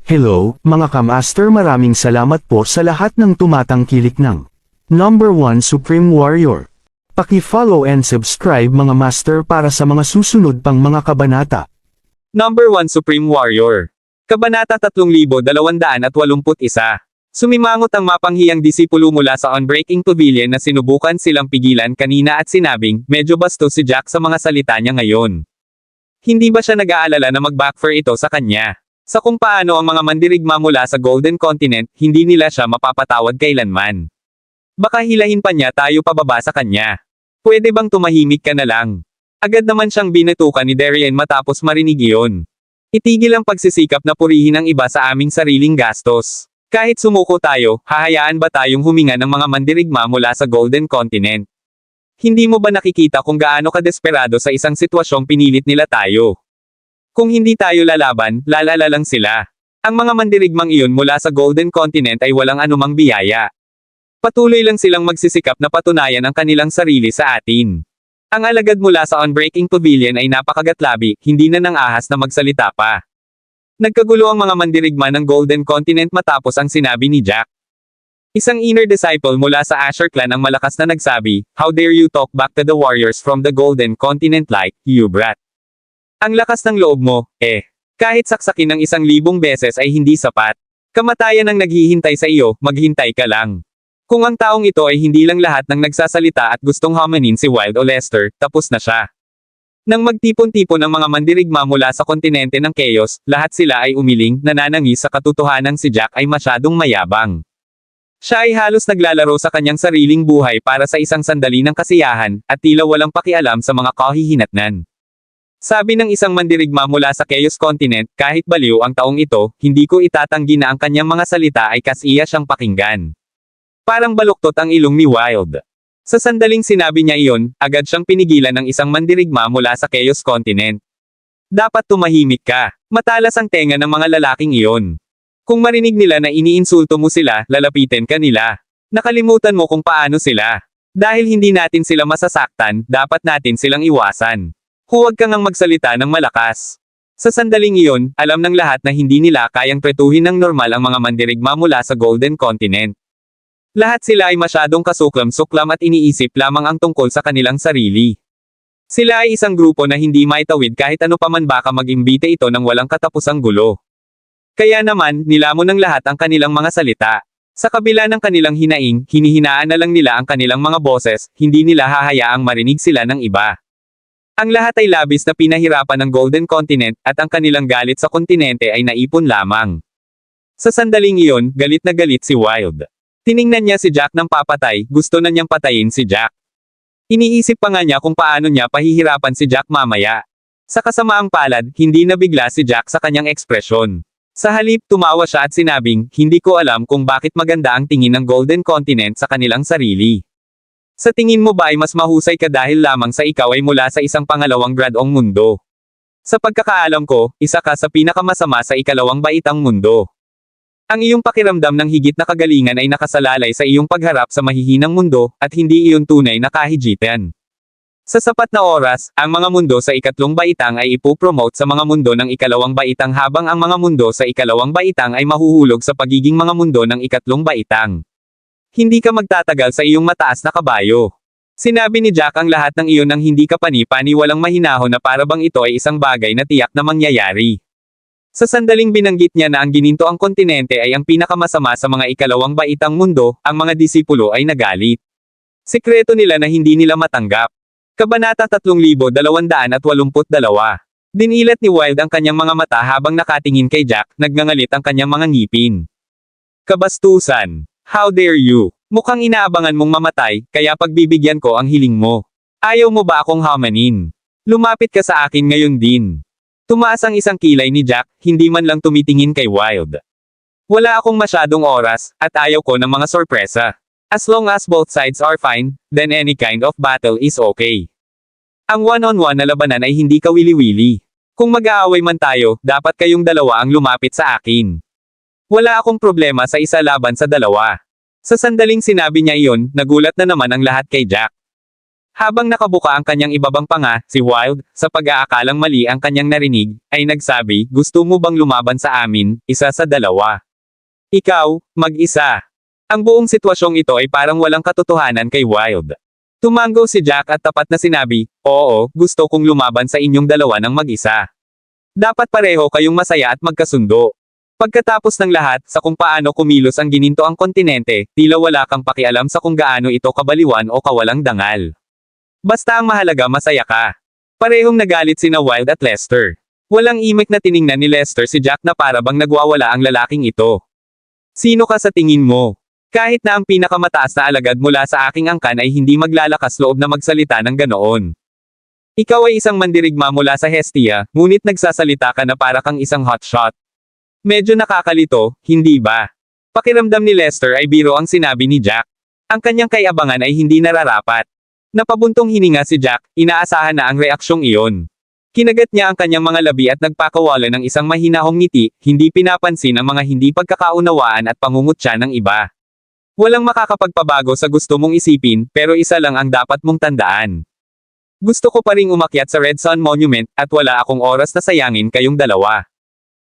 Hello, mga kamaster, maraming salamat po sa lahat ng tumatangkilik ng Number 1 Supreme Warrior. Paki-follow and subscribe mga master para sa mga susunod pang mga kabanata. Number 1 Supreme Warrior. Kabanata 3281. Sumimangot ang mapanghiyang disipulo mula sa Unbreaking Pavilion na sinubukan silang pigilan kanina at sinabing, medyo bastos si Jack sa mga salita niya ngayon. Hindi ba siya nag-aalala na mag-backfire ito sa kanya? Sa kung paano ang mga mandirigma mula sa Golden Continent, hindi nila siya mapapatawad kailanman. Baka hilahin pa niya tayo pababa sa kanya. Pwede bang tumahimik ka na lang? Agad naman siyang binatukan ni Darien matapos marinig iyon. Itigil ang pagsisikap na purihin ang iba sa aming sariling gastos. Kahit sumuko tayo, hahayaan ba tayong huminga ng mga mandirigma mula sa Golden Continent? Hindi mo ba nakikita kung gaano kadesperado sa isang sitwasyong pinilit nila tayo? Kung hindi tayo lalaban, lalala lang sila. Ang mga mandirigmang iyon mula sa Golden Continent ay walang anumang biyaya. Patuloy lang silang magsisikap na patunayan ang kanilang sarili sa atin. Ang alagad mula sa Unbreaking Pavilion ay napakagatlabi, hindi na nang ahas na magsalita pa. Nagkagulo ang mga mandirigma ng Golden Continent matapos ang sinabi ni Jack. Isang inner disciple mula sa Asher clan ang malakas na nagsabi, "How dare you talk back to the warriors from the Golden Continent like, you brat. Ang lakas ng loob mo, kahit saksakin ng 1,000 beses ay hindi sapat. Kamatayan ang naghihintay sa iyo, maghintay ka lang." Kung ang taong ito ay hindi lang lahat ng nagsasalita at gustong hamanin si Wild o Lester, tapos na siya. Nang magtipon-tipon ang mga mandirigma mula sa kontinente ng Chaos, lahat sila ay umiling, nananangis sa katotohanang si Jack ay masyadong mayabang. Siya ay halos naglalaro sa kanyang sariling buhay para sa isang sandali ng kasiyahan, at tila walang pakialam sa mga kahihinatnan. Sabi ng isang mandirigma mula sa Chaos Continent, kahit baliw ang taong ito, hindi ko itatanggi na ang kanyang mga salita ay kasiya siyang pakinggan. Parang baluktot ang ilong ni Wild. Sa sandaling sinabi niya iyon, agad siyang pinigilan ng isang mandirigma mula sa Chaos Continent. Dapat tumahimik ka. Matalas ang tenga ng mga lalaking iyon. Kung marinig nila na iniinsulto mo sila, lalapitin ka nila. Nakalimutan mo kung paano sila. Dahil hindi natin sila masasaktan, dapat natin silang iwasan. Huwag kang ang magsalita ng malakas. Sa sandaling iyon, alam ng lahat na hindi nila kayang tretuhin ng normal ang mga mandirigma mula sa Golden Continent. Lahat sila ay masyadong kasuklam-suklam at iniisip lamang ang tungkol sa kanilang sarili. Sila ay isang grupo na hindi maitawid kahit ano paman baka mag-imbita ito ng walang katapusang gulo. Kaya naman, nilamon ng lahat ang kanilang mga salita. Sa kabila ng kanilang hinaing, hinihinaan na lang nila ang kanilang mga boses, hindi nila hahayaang marinig sila ng iba. Ang lahat ay labis na pinahirapan ng Golden Continent, at ang kanilang galit sa kontinente ay naipon lamang. Sa sandaling iyon, galit na galit si Wild. Tiningnan niya si Jack ng papatay, gusto na niyang patayin si Jack. Iniisip pa nga niya kung paano niya pahihirapan si Jack mamaya. Sa kasamaang palad, hindi nabigla si Jack sa kanyang ekspresyon. Sa halip, tumawa siya at sinabing, "Hindi ko alam kung bakit maganda ang tingin ng Golden Continent sa kanilang sarili. Sa tingin mo ba ay mas mahusay ka dahil lamang sa ikaw ay mula sa isang pangalawang gradong mundo? Sa pagkakaalam ko, isa ka sa pinakamasama sa ikalawang baitang mundo. Ang iyong pakiramdam ng higit na kagalingan ay nakasalalay sa iyong pagharap sa mahihinang mundo, at hindi iyon tunay na kahijitan. Sa sapat na oras, ang mga mundo sa ikatlong baitang ay ipopromote sa mga mundo ng ikalawang baitang habang ang mga mundo sa ikalawang baitang ay mahuhulog sa pagiging mga mundo ng ikatlong baitang. Hindi ka magtatagal sa iyong mataas na kabayo." Sinabi ni Jack ang lahat ng iyon nang hindi ka pani-pani walang mahinahon na para bang ito ay isang bagay na tiyak na mangyayari. Sa sandaling binanggit niya na ang gininto ang kontinente ay ang pinakamasama sa mga ikalawang baitang mundo, ang mga disipulo ay nagalit. Sikreto nila na hindi nila matanggap. Kabanata 3282. Dinilat ni Wild ang kanyang mga mata habang nakatingin kay Jack, nagngangalit ang kanyang mga ngipin. "Kabastusan! How dare you! Mukhang inaabangan mong mamatay, kaya pagbibigyan ko ang hiling mo. Ayaw mo ba akong hamanin? Lumapit ka sa akin ngayon din." Tumaas ang isang kilay ni Jack, hindi man lang tumitingin kay Wild. "Wala akong masyadong oras, at ayaw ko ng mga sorpresa. As long as both sides are fine, then any kind of battle is okay. Ang one-on-one na labanan ay hindi kawili-wili. Kung mag-aaway man tayo, dapat kayong dalawa ang lumapit sa akin. Wala akong problema sa isa laban sa dalawa." Sa sandaling sinabi niya iyon, nagulat na naman ang lahat kay Jack. Habang nakabuka ang kanyang ibabang panga, si Wild, sa pag-aakalang mali ang kanyang narinig, ay nagsabi, gusto mo bang lumaban sa amin, isa sa dalawa? Ikaw, mag-isa. Ang buong sitwasyong ito ay parang walang katotohanan kay Wild. Tumango si Jack at tapat na sinabi, oo, gusto kong lumaban sa inyong dalawa ng mag-isa. Dapat pareho kayong masaya at magkasundo. Pagkatapos ng lahat, sa kung paano kumilos ang gininto ang kontinente, tila wala kang pakialam sa kung gaano ito kabaliwan o kawalang dangal. Basta ang mahalaga masaya ka. Parehong nagalit sina Wild at Lester. Walang imik na tiningnan ni Lester si Jack na para bang nagwawala ang lalaking ito. Sino ka sa tingin mo? Kahit na ang pinakamataas na alagad mula sa aking angkan ay hindi maglalakas loob na magsalita ng ganoon. Ikaw ay isang mandirigma mula sa Hestia, ngunit nagsasalita ka na para kang isang hotshot. Medyo nakakalito, hindi ba? Pakiramdam ni Lester ay biro ang sinabi ni Jack. Ang kanyang kayabangan ay hindi nararapat. Napabuntong hininga si Jack, inaasahan na ang reaksyong iyon. Kinagat niya ang kanyang mga labi at nagpakawala ng isang mahinahong ngiti, hindi pinapansin ang mga hindi pagkakaunawaan at pangungutya ng iba. Walang makakapagpabago sa gusto mong isipin, pero isa lang ang dapat mong tandaan. Gusto ko pa ring umakyat sa Red Sun Monument, at wala akong oras na sayangin kayong dalawa.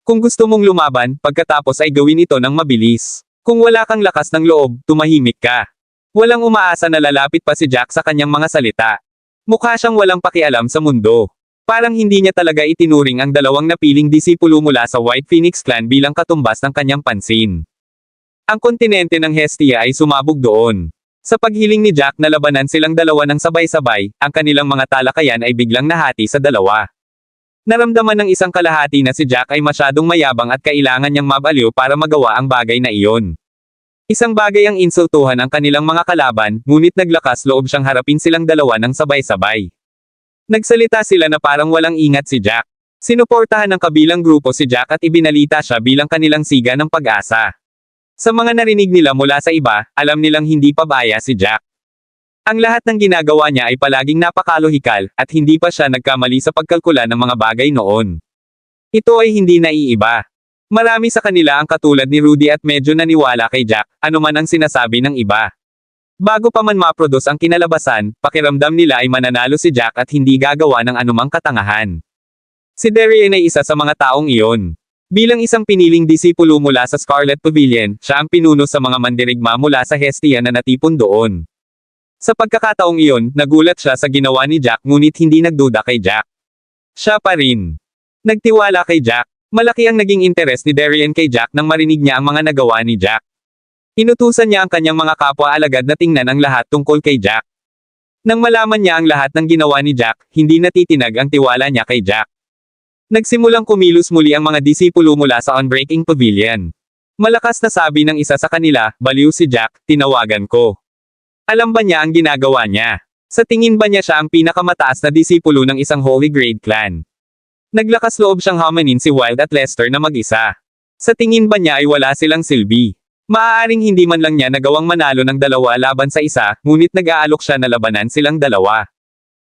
Kung gusto mong lumaban, pagkatapos ay gawin ito ng mabilis. Kung wala kang lakas ng loob, tumahimik ka. Walang umaasa na lalapit pa si Jack sa kanyang mga salita. Mukha siyang walang pakialam sa mundo. Parang hindi niya talaga itinuring ang dalawang napiling disipulo mula sa White Phoenix Clan bilang katumbas ng kanyang pansin. Ang kontinente ng Hestia ay sumabog doon. Sa paghiling ni Jack na labanan silang dalawa ng sabay-sabay, ang kanilang mga talakayan ay biglang nahati sa dalawa. Naramdaman ng isang kalahati na si Jack ay masyadong mayabang at kailangan niyang mabaliw para magawa ang bagay na iyon. Isang bagay ang insultuhan ang kanilang mga kalaban, ngunit naglakas loob siyang harapin silang dalawa ng sabay-sabay. Nagsalita sila na parang walang ingat si Jack. Sinuportahan ng kabilang grupo si Jack at ibinalita siya bilang kanilang siga ng pag-asa. Sa mga narinig nila mula sa iba, alam nilang hindi pabaya si Jack. Ang lahat ng ginagawa niya ay palaging napakalohikal, at hindi pa siya nagkamali sa pagkalkula ng mga bagay noon. Ito ay hindi naiiba. Marami sa kanila ang katulad ni Rudy at medyo naniwala kay Jack, anuman ang sinasabi ng iba. Bago pa man maproduce ang kinalabasan, pakiramdam nila ay mananalo si Jack at hindi gagawa ng anumang katangahan. Si Darien ay isa sa mga taong iyon. Bilang isang piniling disipulo mula sa Scarlet Pavilion, siya ang pinuno sa mga mandirigma mula sa Hestia na natipon doon. Sa pagkakataong iyon, nagulat siya sa ginawa ni Jack ngunit hindi nagduda kay Jack. Siya pa rin. Nagtiwala kay Jack. Malaki ang naging interes ni Darien kay Jack nang marinig niya ang mga nagawa ni Jack. Inutusan niya ang kanyang mga kapwa-alagad na tingnan ang lahat tungkol kay Jack. Nang malaman niya ang lahat ng ginawa ni Jack, hindi natitinag ang tiwala niya kay Jack. Nagsimulang kumilos muli ang mga disipulo mula sa Unbreaking Pavilion. Malakas na sabi ng isa sa kanila, baliw si Jack, tinawagan ko. Alam ba niya ang ginagawa niya? Sa tingin ba niya siya ang pinakamataas na disipulo ng isang Holy Grade clan? Naglakas loob siyang hamanin si Wild at Lester na mag-isa. Sa tingin ba niya ay wala silang silbi? Maaaring hindi man lang niya nagawang manalo ng dalawa laban sa isa, ngunit nag-aalok siya na labanan silang dalawa.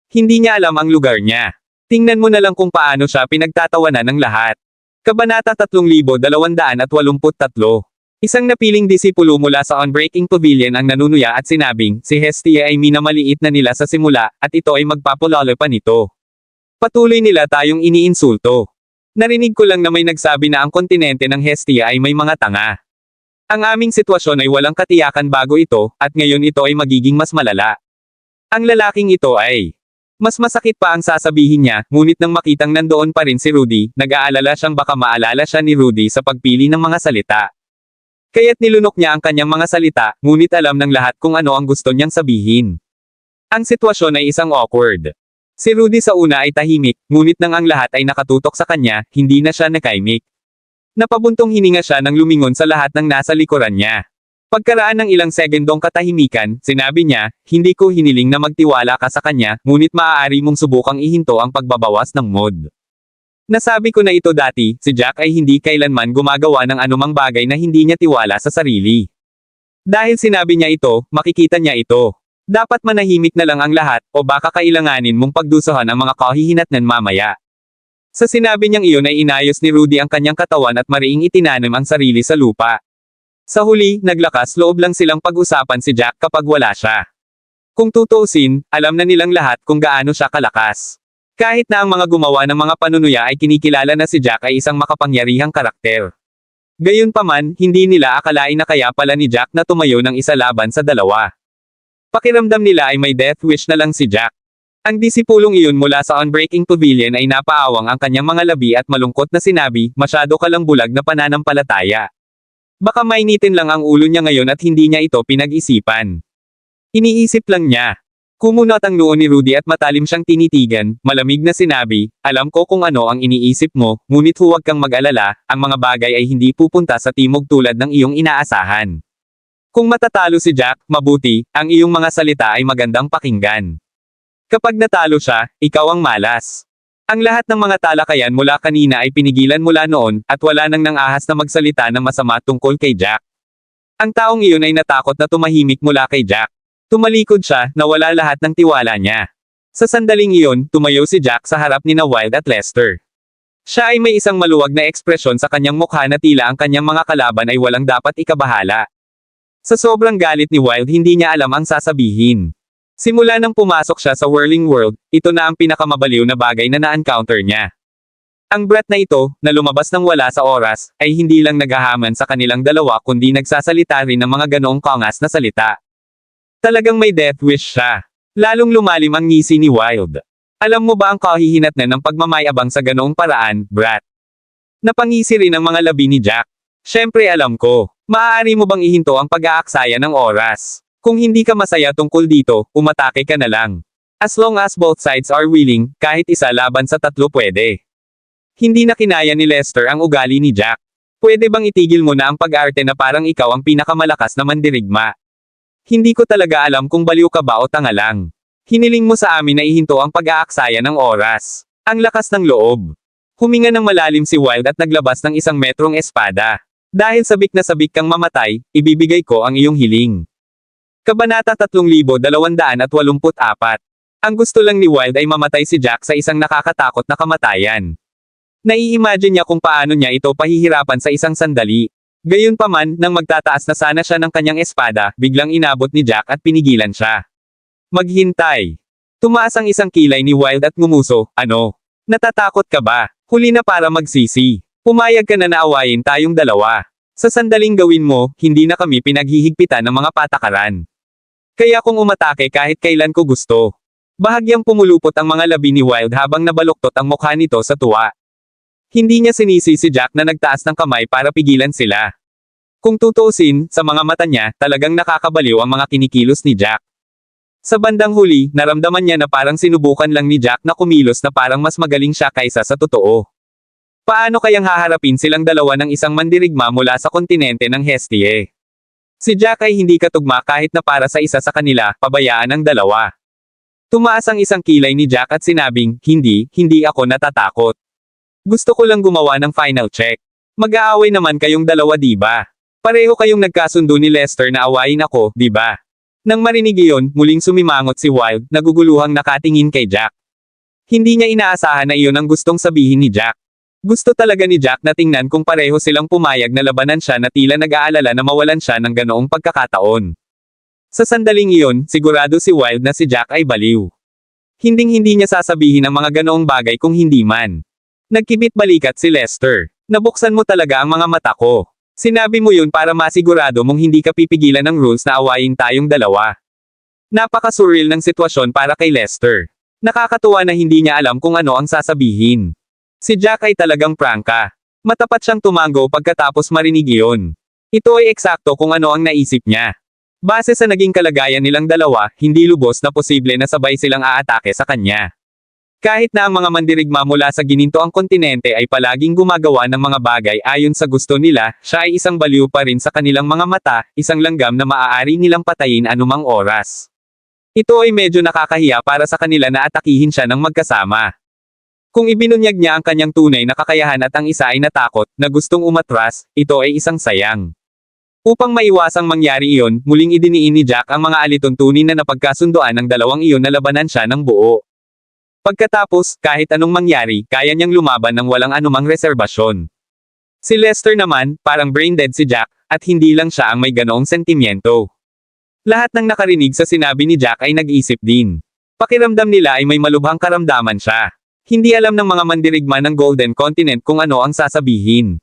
Hindi niya alam ang lugar niya. Tingnan mo na lang kung paano siya pinagtatawanan ng lahat. Kabanata 3283. Isang napiling disipulo mula sa Unbreaking Pavilion ang nanunuya at sinabing, si Hestia ay minamaliit na nila sa simula, at ito ay magpapulalo pa nito. Patuloy nila tayong iniinsulto. Narinig ko lang na may nagsabi na ang kontinente ng Hestia ay may mga tanga. Ang aming sitwasyon ay walang katiyakan bago ito, at ngayon ito ay magiging mas malala. Ang lalaking ito ay mas masakit pa ang sasabihin niya, ngunit nang makitang nandoon pa rin si Rudy, nag-aalala siyang baka maalala siya ni Rudy sa pagpili ng mga salita. Kaya't nilunok niya ang kanyang mga salita, ngunit alam ng lahat kung ano ang gusto niyang sabihin. Ang sitwasyon ay isang awkward. Si Rudy sa una ay tahimik, ngunit nang ang lahat ay nakatutok sa kanya, hindi na siya nakaimik. Napabuntong hininga siya nang lumingon sa lahat ng nasa likuran niya. Pagkaraan ng ilang segundong katahimikan, sinabi niya, hindi ko hiniling na magtiwala ka sa kanya, ngunit maaari mong subukang ihinto ang pagbabawas ng mod. Nasabi ko na ito dati, si Jack ay hindi kailanman gumagawa ng anumang bagay na hindi niya tiwala sa sarili. Dahil sinabi niya ito, makikita niya ito. Dapat manahimik na lang ang lahat, o baka kailanganin mong pagdusahan ang mga kahihinatnan mamaya. Sa sinabi niyang iyon ay inayos ni Rudy ang kanyang katawan at mariing itinanim ang sarili sa lupa. Sa huli, naglakas loob lang silang pag-usapan si Jack kapag wala siya. Kung tutuusin, alam na nilang lahat kung gaano siya kalakas. Kahit na ang mga gumawa ng mga panunuya ay kinikilala na si Jack ay isang makapangyarihang karakter. Gayunpaman, hindi nila akalain na kaya pala ni Jack na tumayo ng isa laban sa dalawa. Pakiramdam nila ay may death wish na lang si Jack. Ang disipulong iyon mula sa Unbreaking Pavilion ay napaawang ang kanyang mga labi at malungkot na sinabi, masyado ka lang bulag na pananampalataya. Baka mainitin lang ang ulo niya ngayon at hindi niya ito pinag-isipan. Iniisip lang niya. Kumunot ang noo ni Rudy at matalim siyang tinitigan, malamig na sinabi, alam ko kung ano ang iniisip mo, ngunit huwag kang mag-alala, ang mga bagay ay hindi pupunta sa timog tulad ng iyong inaasahan. Kung matatalo si Jack, mabuti, ang iyong mga salita ay magandang pakinggan. Kapag natalo siya, ikaw ang malas. Ang lahat ng mga talakayan mula kanina ay pinigilan mula noon, at wala nang nang-ahas na magsalita ng masama tungkol kay Jack. Ang taong iyon ay natakot na tumahimik mula kay Jack. Tumalikod siya, nawala lahat ng tiwala niya. Sa sandaling iyon, tumayo si Jack sa harap ni Wild at Lester. Siya ay may isang maluwag na ekspresyon sa kanyang mukha na tila ang kanyang mga kalaban ay walang dapat ikabahala. Sa sobrang galit ni Wild hindi niya alam ang sasabihin. Simula nang pumasok siya sa Whirling World, ito na ang pinakamabaliw na bagay na na-encounter niya. Ang brat na ito, na lumabas ng wala sa oras, ay hindi lang naghahaman sa kanilang dalawa kundi nagsasalita rin ng mga ganoong kangas na salita. Talagang may death wish siya. Lalong lumalim ang ngisi ni Wild. Alam mo ba ang kahihinatnan ng pagmamayabang sa ganoong paraan, brat? Napangisi rin ang mga labi ni Jack. Siyempre alam ko. Maaari mo bang ihinto ang pag-aaksaya ng oras? Kung hindi ka masaya tungkol dito, umatake ka na lang. As long as both sides are willing, kahit isa laban sa tatlo pwede. Hindi na kinaya ni Lester ang ugali ni Jack. Pwede bang itigil mo na ang pag-arte na parang ikaw ang pinakamalakas na mandirigma? Hindi ko talaga alam kung baliw ka ba o tanga lang. Hiniling mo sa amin na ihinto ang pag-aaksaya ng oras. Ang lakas ng loob. Huminga ng malalim si Wild at naglabas ng isang metrong espada. Dahil sabik na sabik kang mamatay, ibibigay ko ang iyong hiling. Kabanata 3284. Ang gusto lang ni Wild ay mamatay si Jack sa isang nakakatakot na kamatayan. Nai-imagine niya kung paano niya ito pahihirapan sa isang sandali. Gayunpaman, nang magtataas na sana siya ng kanyang espada, biglang inabot ni Jack at pinigilan siya. Maghintay. Tumaas ang isang kilay ni Wild at ngumuso, ano? Natatakot ka ba? Huli na para magsisi. Pumayag ka na naawayin tayong dalawa. Sa sandaling gawin mo, hindi na kami pinaghihigpitan ng mga patakaran. Kaya kung umatake kahit kailan ko gusto. Bahagyang pumulupot ang mga labi ni Wild habang nabaluktot ang mukha nito sa tuwa. Hindi niya sinisi si Jack na nagtaas ng kamay para pigilan sila. Kung tutuusin, sa mga mata niya, talagang nakakabaliw ang mga kinikilos ni Jack. Sa bandang huli, naramdaman niya na parang sinubukan lang ni Jack na kumilos na parang mas magaling siya kaysa sa totoo. Paano kayang haharapin silang dalawa ng isang mandirigma mula sa kontinente ng Hestie? Si Jack ay hindi katugma kahit na para sa isa sa kanila, pabayaan ang dalawa. Tumaas ang isang kilay ni Jack at sinabing, hindi ako natatakot. Gusto ko lang gumawa ng final check. Mag-aaway naman kayong dalawa diba? Pareho kayong nagkasundo ni Lester na awayin ako, diba? Nang marinig iyon, muling sumimangot si Wild, naguguluhang nakatingin kay Jack. Hindi niya inaasahan na iyon ang gustong sabihin ni Jack. Gusto talaga ni Jack na tingnan kung pareho silang pumayag na labanan siya na tila nag-aalala na mawalan siya ng ganoong pagkakataon. Sa sandaling iyon, sigurado si Wild na si Jack ay baliw. Hinding-hindi niya sasabihin ang mga ganoong bagay kung hindi man. Nagkibit balikat si Lester. Nabuksan mo talaga ang mga mata ko. Sinabi mo yun para masigurado mong hindi ka pipigilan ng rules na awayin tayong dalawa. Napaka-surreal ng sitwasyon para kay Lester. Nakakatuwa na hindi niya alam kung ano ang sasabihin. Si Jack ay talagang prangka. Matapat siyang tumango pagkatapos marinig iyon. Ito ay eksakto kung ano ang naisip niya. Base sa naging kalagayan nilang dalawa, hindi lubos na posible na sabay silang aatake sa kanya. Kahit na ang mga mandirigma mula sa ginintoang kontinente ay palaging gumagawa ng mga bagay ayon sa gusto nila, siya ay isang baliw pa rin sa kanilang mga mata, isang langgam na maaari nilang patayin anumang oras. Ito ay medyo nakakahiya para sa kanila na atakihin siya ng magkasama. Kung ibinunyag niya ang kanyang tunay na kakayahan at ang isa ay natakot, na gustong umatras, ito ay isang sayang. Upang maiwasang mangyari iyon, muling idiniin ni Jack ang mga alituntunin na napagkasundoan ng dalawang iyon na labanan siya ng buo. Pagkatapos, kahit anong mangyari, kaya niyang lumaban ng walang anumang reserbasyon. Si Lester naman, parang brain dead si Jack, at hindi lang siya ang may ganoong sentimiento. Lahat ng nakarinig sa sinabi ni Jack ay nag-isip din. Pakiramdam nila ay may malubhang karamdaman siya. Hindi alam ng mga mandirigma ng Golden Continent kung ano ang sasabihin.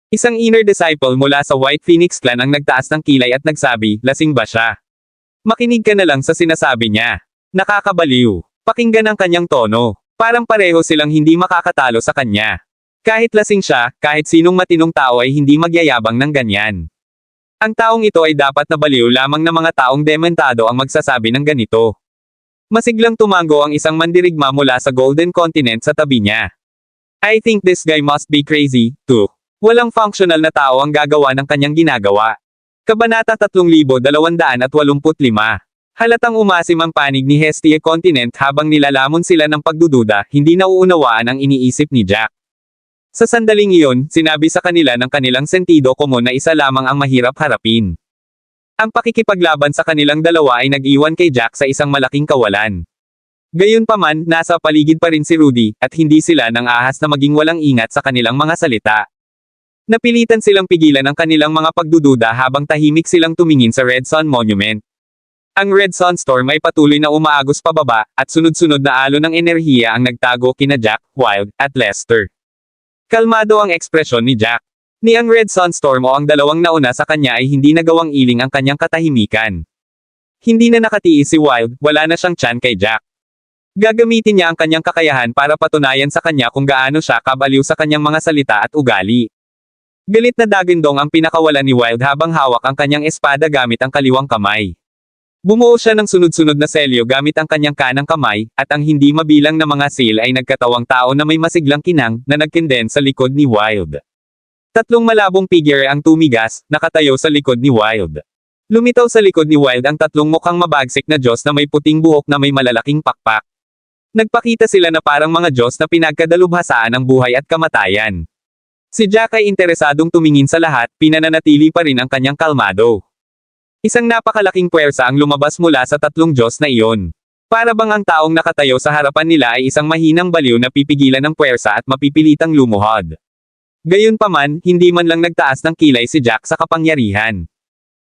Isang inner disciple mula sa White Phoenix Clan ang nagtaas ng kilay at nagsabi, lasing ba siya? Makinig ka na lang sa sinasabi niya. Nakakabaliw. Pakinggan ang kanyang tono. Parang pareho silang hindi makakatalo sa kanya. Kahit lasing siya, kahit sinong matinong tao ay hindi magyayabang ng ganyan. Ang taong ito ay dapat na baliw lamang na mga taong dementado ang magsasabi ng ganito. Masiglang tumango ang isang mandirigma mula sa Golden Continent sa tabi niya. I think this guy must be crazy, too. Walang functional na tao ang gagawa ng kanyang ginagawa. Kabanata 3285. Halatang umasim ang panig ni Hestia Continent habang nilalamon sila ng pagdududa, hindi nauunawaan ang iniisip ni Jack. Sa sandaling iyon, sinabi sa kanila ng kanilang sentido komon na isa lamang ang mahirap harapin. Ang pakikipaglaban sa kanilang dalawa ay nag-iwan kay Jack sa isang malaking kawalan. Gayunpaman, nasa paligid pa rin si Rudy, at hindi sila nang ahas na maging walang ingat sa kanilang mga salita. Napilitan silang pigilan ang kanilang mga pagdududa habang tahimik silang tumingin sa Red Sun Monument. Ang Red Sun Storm ay patuloy na umaagos pababa, at sunod-sunod na alon ng enerhiya ang nagtago kina Jack, Wild, at Lester. Kalmado ang ekspresyon ni Jack. Ni ang Red Sun Storm o ang dalawang nauna sa kanya ay hindi nagawang iling ang kanyang katahimikan. Hindi na nakatiis si Wild, wala na siyang tiyan kay Jack. Gagamitin niya ang kanyang kakayahan para patunayan sa kanya kung gaano siya kabaliw sa kanyang mga salita at ugali. Galit na dagindong ang pinakawalan ni Wild habang hawak ang kanyang espada gamit ang kaliwang kamay. Bumuo siya ng sunod-sunod na selyo gamit ang kanyang kanang kamay, at ang hindi mabilang na mga seal ay nagkatawang tao na may masiglang kinang, na nagkinden sa likod ni Wild. Tatlong malabong figure ang tumigas, nakatayo sa likod ni Wild. Lumitaw sa likod ni Wild ang tatlong mukhang mabagsik na Diyos na may puting buhok na may malalaking pakpak. Nagpakita sila na parang mga Diyos na pinagkadalubhasaan ng buhay at kamatayan. Si Jack ay interesadong tumingin sa lahat, pinananatili pa rin ang kanyang kalmado. Isang napakalaking puwersa ang lumabas mula sa tatlong Diyos na iyon. Para bang ang taong nakatayo sa harapan nila ay isang mahinang baliw na pipigilan ng puwersa at mapipilitang lumuhod. Gayunpaman, hindi man lang nagtaas ng kilay si Jack sa kapangyarihan.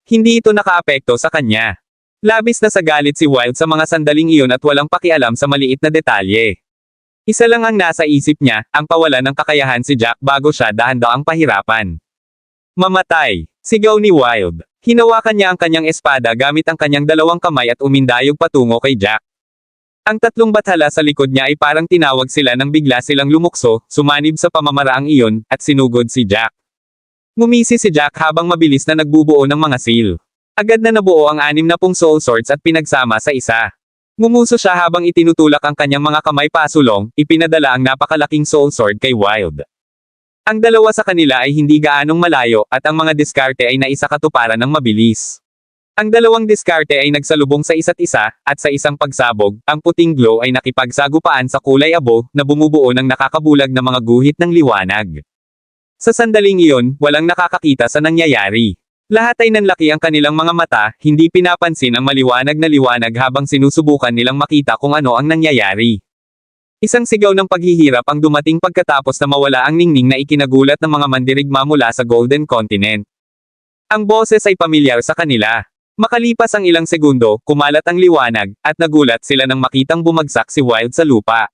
Hindi ito nakaapekto sa kanya. Labis na sa galit si Wild sa mga sandaling iyon at walang pakialam sa maliit na detalye. Isa lang ang nasa isip niya, ang pawalan ng kakayahan si Jack bago siya dahan-daang pahirapan. Mamatay! Sigaw ni Wild. Hinawakan niya ang kanyang espada gamit ang kanyang dalawang kamay at umindayog patungo kay Jack. Ang tatlong bathala sa likod niya ay parang tinawag sila nang bigla silang lumukso, sumanib sa pamamaraang iyon, at sinugod si Jack. Ngumisi si Jack habang mabilis na nagbubuo ng mga seal. Agad na nabuo ang 60 soul swords at pinagsama sa isa. Ngumuso siya habang itinutulak ang kanyang mga kamay pasulong, ipinadala ang napakalaking soul sword kay Wild. Ang dalawa sa kanila ay hindi gaanong malayo, at ang mga diskarte ay naisakatuparan ng mabilis. Ang dalawang diskarte ay nagsalubong sa isa't isa, at sa isang pagsabog, ang puting glow ay nakipagsagupaan sa kulay abo, na bumubuo ng nakakabulag na mga guhit ng liwanag. Sa sandaling iyon, walang nakakakita sa nangyayari. Lahat ay nanlaki ang kanilang mga mata, hindi pinapansin ang maliwanag na liwanag habang sinusubukan nilang makita kung ano ang nangyayari. Isang sigaw ng paghihirap ang dumating pagkatapos na mawala ang ningning na ikinagulat ng mga mandirigma mula sa Golden Continent. Ang boses ay pamilyar sa kanila. Makalipas ang ilang segundo, kumalat ang liwanag, at nagulat sila nang makitang bumagsak si Wild sa lupa.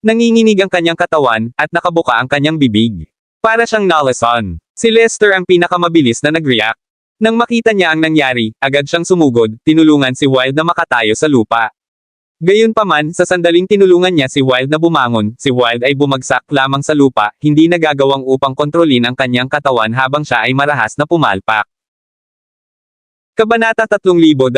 Nanginginig ang kanyang katawan, at nakabuka ang kanyang bibig. Para siyang nalason. Si Lester ang pinakamabilis na nag-react. Nang makita niya ang nangyari, agad siyang sumugod, tinulungan si Wild na makatayo sa lupa. Gayunpaman, sa sandaling tinulungan niya si Wild na bumangon, si Wild ay bumagsak lamang sa lupa, hindi nagagawang upang kontrolin ang kanyang katawan habang siya ay marahas na pumalpak. Kabanata 3286.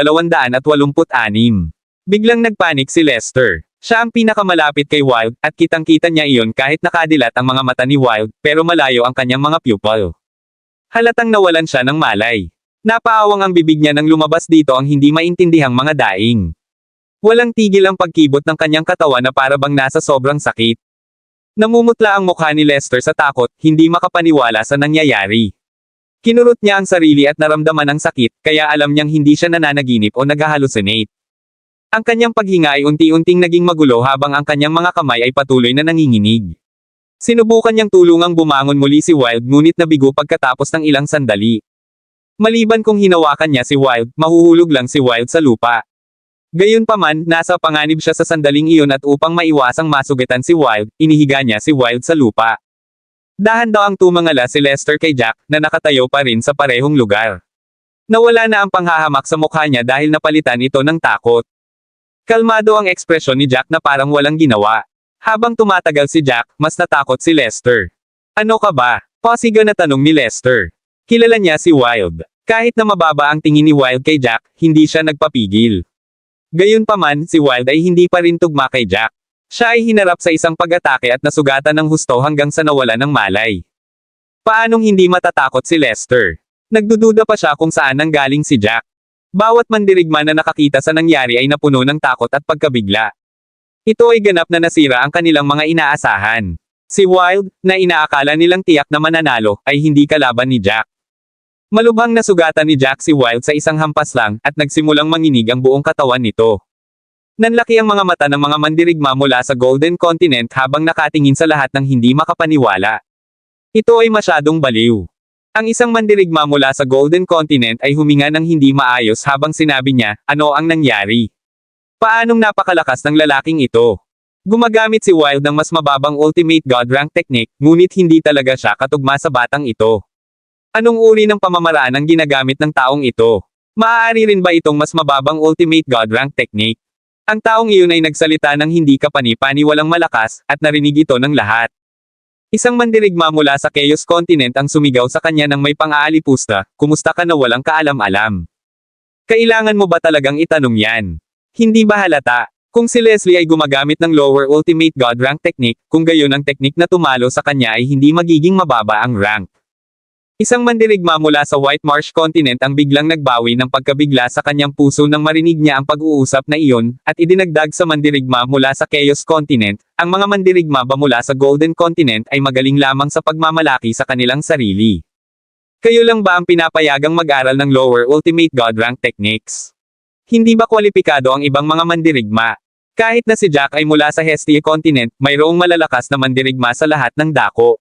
Biglang nagpanik si Lester. Siya ang pinakamalapit kay Wild, at kitang-kita niya iyon kahit nakadilat ang mga mata ni Wild, pero malayo ang kanyang mga pupil. Halatang nawalan siya ng malay. Napaawang ang bibig niya nang lumabas dito ang hindi maintindihang mga daing. Walang tigil ang pagkibot ng kanyang katawan na para bang nasa sobrang sakit. Namumutla ang mukha ni Lester sa takot, hindi makapaniwala sa nangyayari. Kinurot niya ang sarili at naramdaman ang sakit, kaya alam niyang hindi siya nananaginip o naghahalusinate. Ang kanyang paghinga ay unti-unting naging magulo habang ang kanyang mga kamay ay patuloy na nanginginig. Sinubukan niyang tulungang bumangon muli si Wild ngunit nabigo pagkatapos ng ilang sandali. Maliban kung hinawakan niya si Wild, mahuhulog lang si Wild sa lupa. Gayunpaman, nasa panganib siya sa sandaling iyon at upang maiwasang masugatan si Wild, inihiga niya si Wild sa lupa. Dahan-dahang tumangala si Lester kay Jack, na nakatayo pa rin sa parehong lugar. Nawala na ang panghahamak sa mukha niya dahil napalitan ito ng takot. Kalmado ang ekspresyon ni Jack na parang walang ginawa. Habang tumatagal si Jack, mas natakot si Lester. Ano ka ba? Pasiga na tanong ni Lester. Kilala niya si Wild. Kahit na mababa ang tingin ni Wild kay Jack, hindi siya nagpapigil. Gayunpaman, si Wild ay hindi pa rin tugma kay Jack. Siya ay hinarap sa isang pag-atake at nasugatan ng husto hanggang sa nawala ng malay. Paanong hindi matatakot si Lester? Nagdududa pa siya kung saan nanggaling si Jack. Bawat mandirigma na nakakita sa nangyari ay napuno ng takot at pagkabigla. Ito ay ganap na nasira ang kanilang mga inaasahan. Si Wild, na inaakala nilang tiyak na mananalo, ay hindi kalaban ni Jack. Malubhang nasugatan ni Jack si Wild sa isang hampas lang, at nagsimulang manginig ang buong katawan nito. Nanlaki ang mga mata ng mga mandirigma mula sa Golden Continent habang nakatingin sa lahat ng hindi makapaniwala. Ito ay masyadong baliw. Ang isang mandirigma mula sa Golden Continent ay huminga ng hindi maayos habang sinabi niya, ano ang nangyari? Paanong napakalakas ng lalaking ito? Gumagamit si Wild ng mas mababang Ultimate God Rank technique, ngunit hindi talaga siya katugma sa batang ito. Anong uri ng pamamaraan ang ginagamit ng taong ito? Maaari rin ba itong mas mababang Ultimate God Rank technique? Ang taong iyon ay nagsalita ng hindi kapani-paniwalang malakas, at narinig ito ng lahat. Isang mandirigma mula sa Chaos Continent ang sumigaw sa kanya ng may pang-aalipusta, kumusta ka na walang kaalam-alam? Kailangan mo ba talagang itanong yan? Hindi ba halata? Kung si Leslie ay gumagamit ng lower Ultimate God Rank technique, kung gayon ang technique na tumalo sa kanya ay hindi magiging mababa ang rank. Isang mandirigma mula sa White Marsh Continent ang biglang nagbawi ng pagkabigla sa kanyang puso nang marinig niya ang pag-uusap na iyon, at idinagdag sa mandirigma mula sa Chaos Continent, ang mga mandirigma ba mula sa Golden Continent ay magaling lamang sa pagmamalaki sa kanilang sarili. Kayo lang ba ang pinapayagang mag-aral ng lower Ultimate God Rank techniques? Hindi ba kwalipikado ang ibang mga mandirigma? Kahit na si Jack ay mula sa Hestia Continent, mayroong malalakas na mandirigma sa lahat ng dako.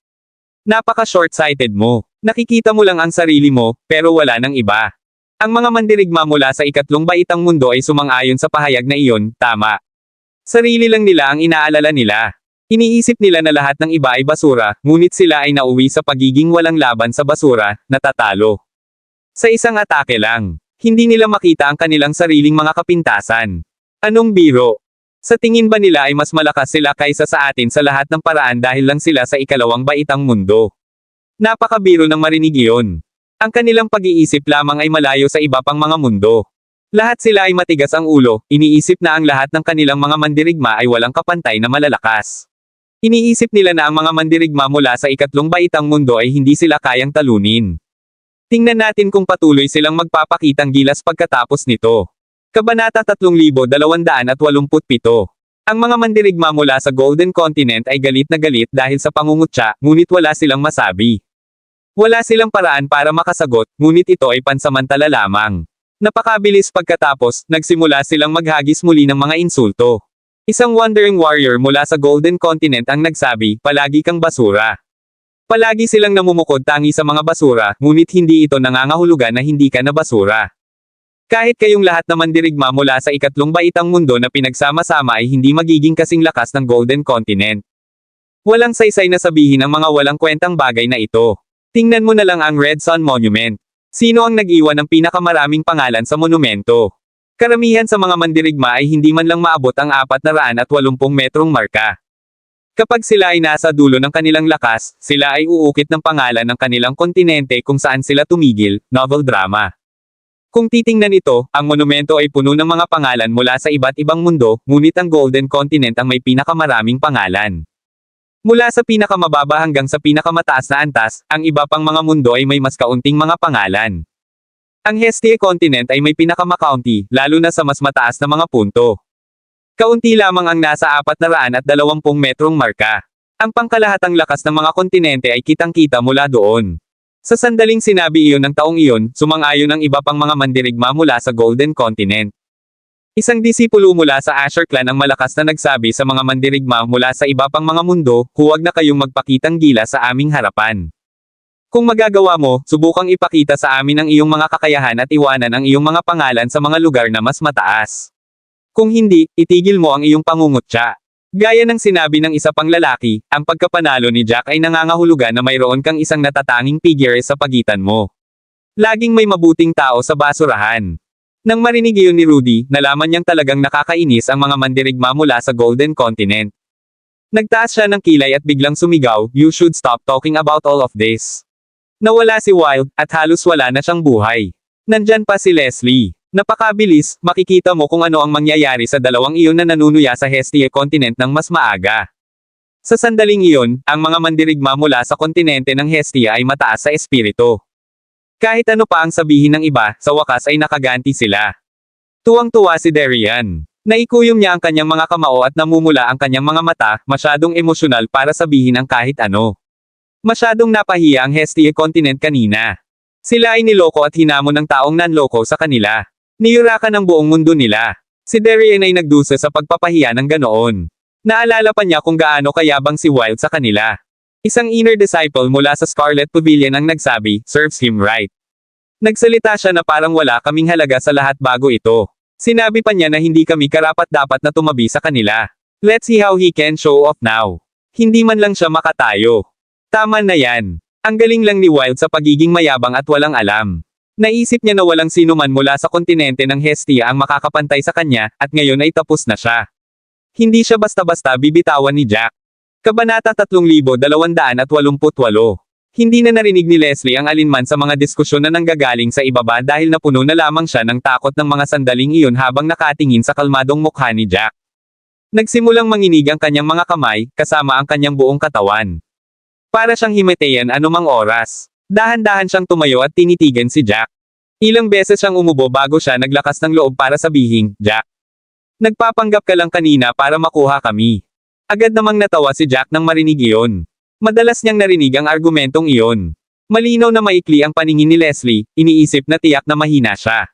Napaka-short-sighted mo. Nakikita mo lang ang sarili mo, pero wala nang iba. Ang mga mandirigma mula sa ikatlong baitang mundo ay sumang-ayon sa pahayag na iyon, tama. Sarili lang nila ang inaalala nila. Iniisip nila na lahat ng iba ay basura, ngunit sila ay nauwi sa pagiging walang laban sa basura, natatalo. Sa isang atake lang. Hindi nila makita ang kanilang sariling mga kapintasan. Anong biro? Sa tingin ba nila ay mas malakas sila kaysa sa atin sa lahat ng paraan dahil lang sila sa ikalawang baitang mundo? Napakabiro ng marinig iyon. Ang kanilang pag-iisip lamang ay malayo sa iba pang mga mundo. Lahat sila ay matigas ang ulo, iniisip na ang lahat ng kanilang mga mandirigma ay walang kapantay na malalakas. Iniisip nila na ang mga mandirigma mula sa ikatlong baitang mundo ay hindi sila kayang talunin. Tingnan natin kung patuloy silang magpapakitang gilas pagkatapos nito. Kabanata 3287. Ang mga mandirigma mula sa Golden Continent ay galit na galit dahil sa pangungutya, ngunit wala silang masabi. Wala silang paraan para makasagot, ngunit ito ay pansamantala lamang. Napakabilis pagkatapos, nagsimula silang maghagis muli ng mga insulto. Isang wandering warrior mula sa Golden Continent ang nagsabi, palagi kang basura. Palagi silang namumukod tangi sa mga basura, ngunit hindi ito nangangahulugan na hindi ka na basura. Kahit kayong lahat na mandirigma mula sa ikatlong baitang mundo na pinagsama-sama ay hindi magiging kasing lakas ng Golden Continent. Walang saysay na sabihin ang mga walang kwentang bagay na ito. Tingnan mo na lang ang Red Sun Monument. Sino ang nag-iwan ng pinakamaraming pangalan sa monumento? Karamihan sa mga mandirigma ay hindi man lang maabot ang 480 metrong marka. Kapag sila ay nasa dulo ng kanilang lakas, sila ay uukit ng pangalan ng kanilang kontinente kung saan sila tumigil, novel drama. Kung titingnan ito, ang monumento ay puno ng mga pangalan mula sa iba't ibang mundo, ngunit ang Golden Continent ang may pinakamaraming pangalan. Mula sa pinakamababa hanggang sa pinakamataas na antas, ang iba pang mga mundo ay may mas kaunting mga pangalan. Ang Hestia Continent ay may pinakamakaunti, lalo na sa mas mataas na mga punto. Kaunti lamang ang nasa 420 metrong marka. Ang pangkalahatang lakas ng mga kontinente ay kitang-kita mula doon. Sa sandaling sinabi iyon ng taong iyon, sumang-ayon ang iba pang mga mandirigma mula sa Golden Continent. Isang disipulo mula sa Asher Clan ang malakas na nagsabi sa mga mandirigma mula sa iba pang mga mundo, huwag na kayong magpakitang gila sa aming harapan. Kung magagawa mo, subukang ipakita sa amin ang iyong mga kakayahan at iwanan ang iyong mga pangalan sa mga lugar na mas mataas. Kung hindi, itigil mo ang iyong pangungutya. Gaya ng sinabi ng isa pang lalaki, ang pagkapanalo ni Jack ay nangangahulugan na mayroon kang isang natatanging figure sa pagitan mo. Laging may mabuting tao sa basurahan. Nang marinig iyon ni Rudy, nalaman niyang talagang nakakainis ang mga mandirigma mula sa Golden Continent. Nagtaas siya ng kilay at biglang sumigaw, "You should stop talking about all of this." Nawala si Wilde, at halos wala na siyang buhay. Nandyan pa si Leslie. Napakabilis, makikita mo kung ano ang mangyayari sa dalawang iyon na nanunuya sa Hestia Continent ng mas maaga. Sa sandaling iyon, ang mga mandirigma mula sa kontinente ng Hestia ay mataas sa espiritu. Kahit ano pa ang sabihin ng iba, sa wakas ay nakaganti sila. Tuwang-tuwa si Darian. Naikuyom niya ang kanyang mga kamao at namumula ang kanyang mga mata, masyadong emosyonal para sabihin ang kahit ano. Masyadong napahiya ang Hestia Continent kanina. Sila ay niloko at hinamon ng taong nanloko sa kanila. Niyurakan ang buong mundo nila. Si Darian ay nagdusa sa pagpapahiya ng ganoon. Naalala pa niya kung gaano kayabang si Wilde sa kanila. Isang inner disciple mula sa Scarlet Pavilion ang nagsabi, "Serves him right." Nagsalita siya na parang wala kaming halaga sa lahat bago ito. Sinabi pa niya na hindi kami karapat-dapat na tumabi sa kanila. Let's see how he can show off now. Hindi man lang siya makatayo. Tama na yan. Ang galing lang ni Wilde sa pagiging mayabang at walang alam. Naisip niya na walang sino man mula sa kontinente ng Hestia ang makakapantay sa kanya, at ngayon ay tapos na siya. Hindi siya basta-basta bibitawan ni Jack. Kabanata 3288. Hindi na narinig ni Leslie ang alinman sa mga diskusyon na nanggagaling sa ibaba dahil napuno na lamang siya ng takot ng mga sandaling iyon habang nakatingin sa kalmadong mukha ni Jack. Nagsimulang manginig ang kanyang mga kamay, kasama ang kanyang buong katawan. Para siyang himatayan anumang oras. Dahan-dahan siyang tumayo at tinitigan si Jack. Ilang beses siyang umubo bago siya naglakas ng loob para sabihin, "Jack, nagpapanggap ka lang kanina para makuha kami." Agad namang natawa si Jack nang marinig iyon. Madalas niyang narinig ang argumentong iyon. Malinaw na maikli ang paningin ni Leslie, iniisip na tiyak na mahina siya.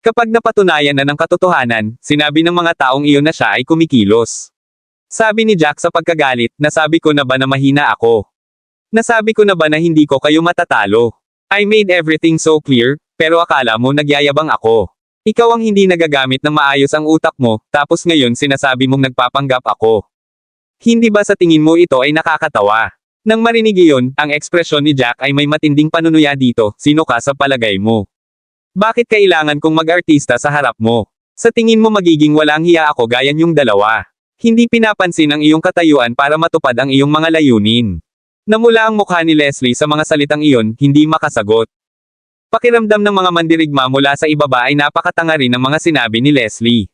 Kapag napatunayan na ng katotohanan, sinabi ng mga taong iyon na siya ay kumikilos. Sabi ni Jack sa pagkagalit, "Nasabi ko na ba na mahina ako? Nasabi ko na ba na hindi ko kayo matatalo? I made everything so clear, pero akala mo nagyayabang ako. Ikaw ang hindi nagagamit ng maayos ang utak mo, tapos ngayon sinasabi mong nagpapanggap ako. Hindi ba sa tingin mo ito ay nakakatawa?" Nang marinig iyon, ang ekspresyon ni Jack ay may matinding panunuya dito, "Sino ka sa palagay mo? Bakit kailangan kong mag-artista sa harap mo? Sa tingin mo magiging walang hiya ako gaya niyong dalawa. Hindi pinapansin ang iyong katayuan para matupad ang iyong mga layunin." Namula ang mukha ni Leslie sa mga salitang iyon, hindi makasagot. Pakiramdam ng mga mandirigma mula sa ibaba ay napakatanga rin ng mga sinabi ni Leslie.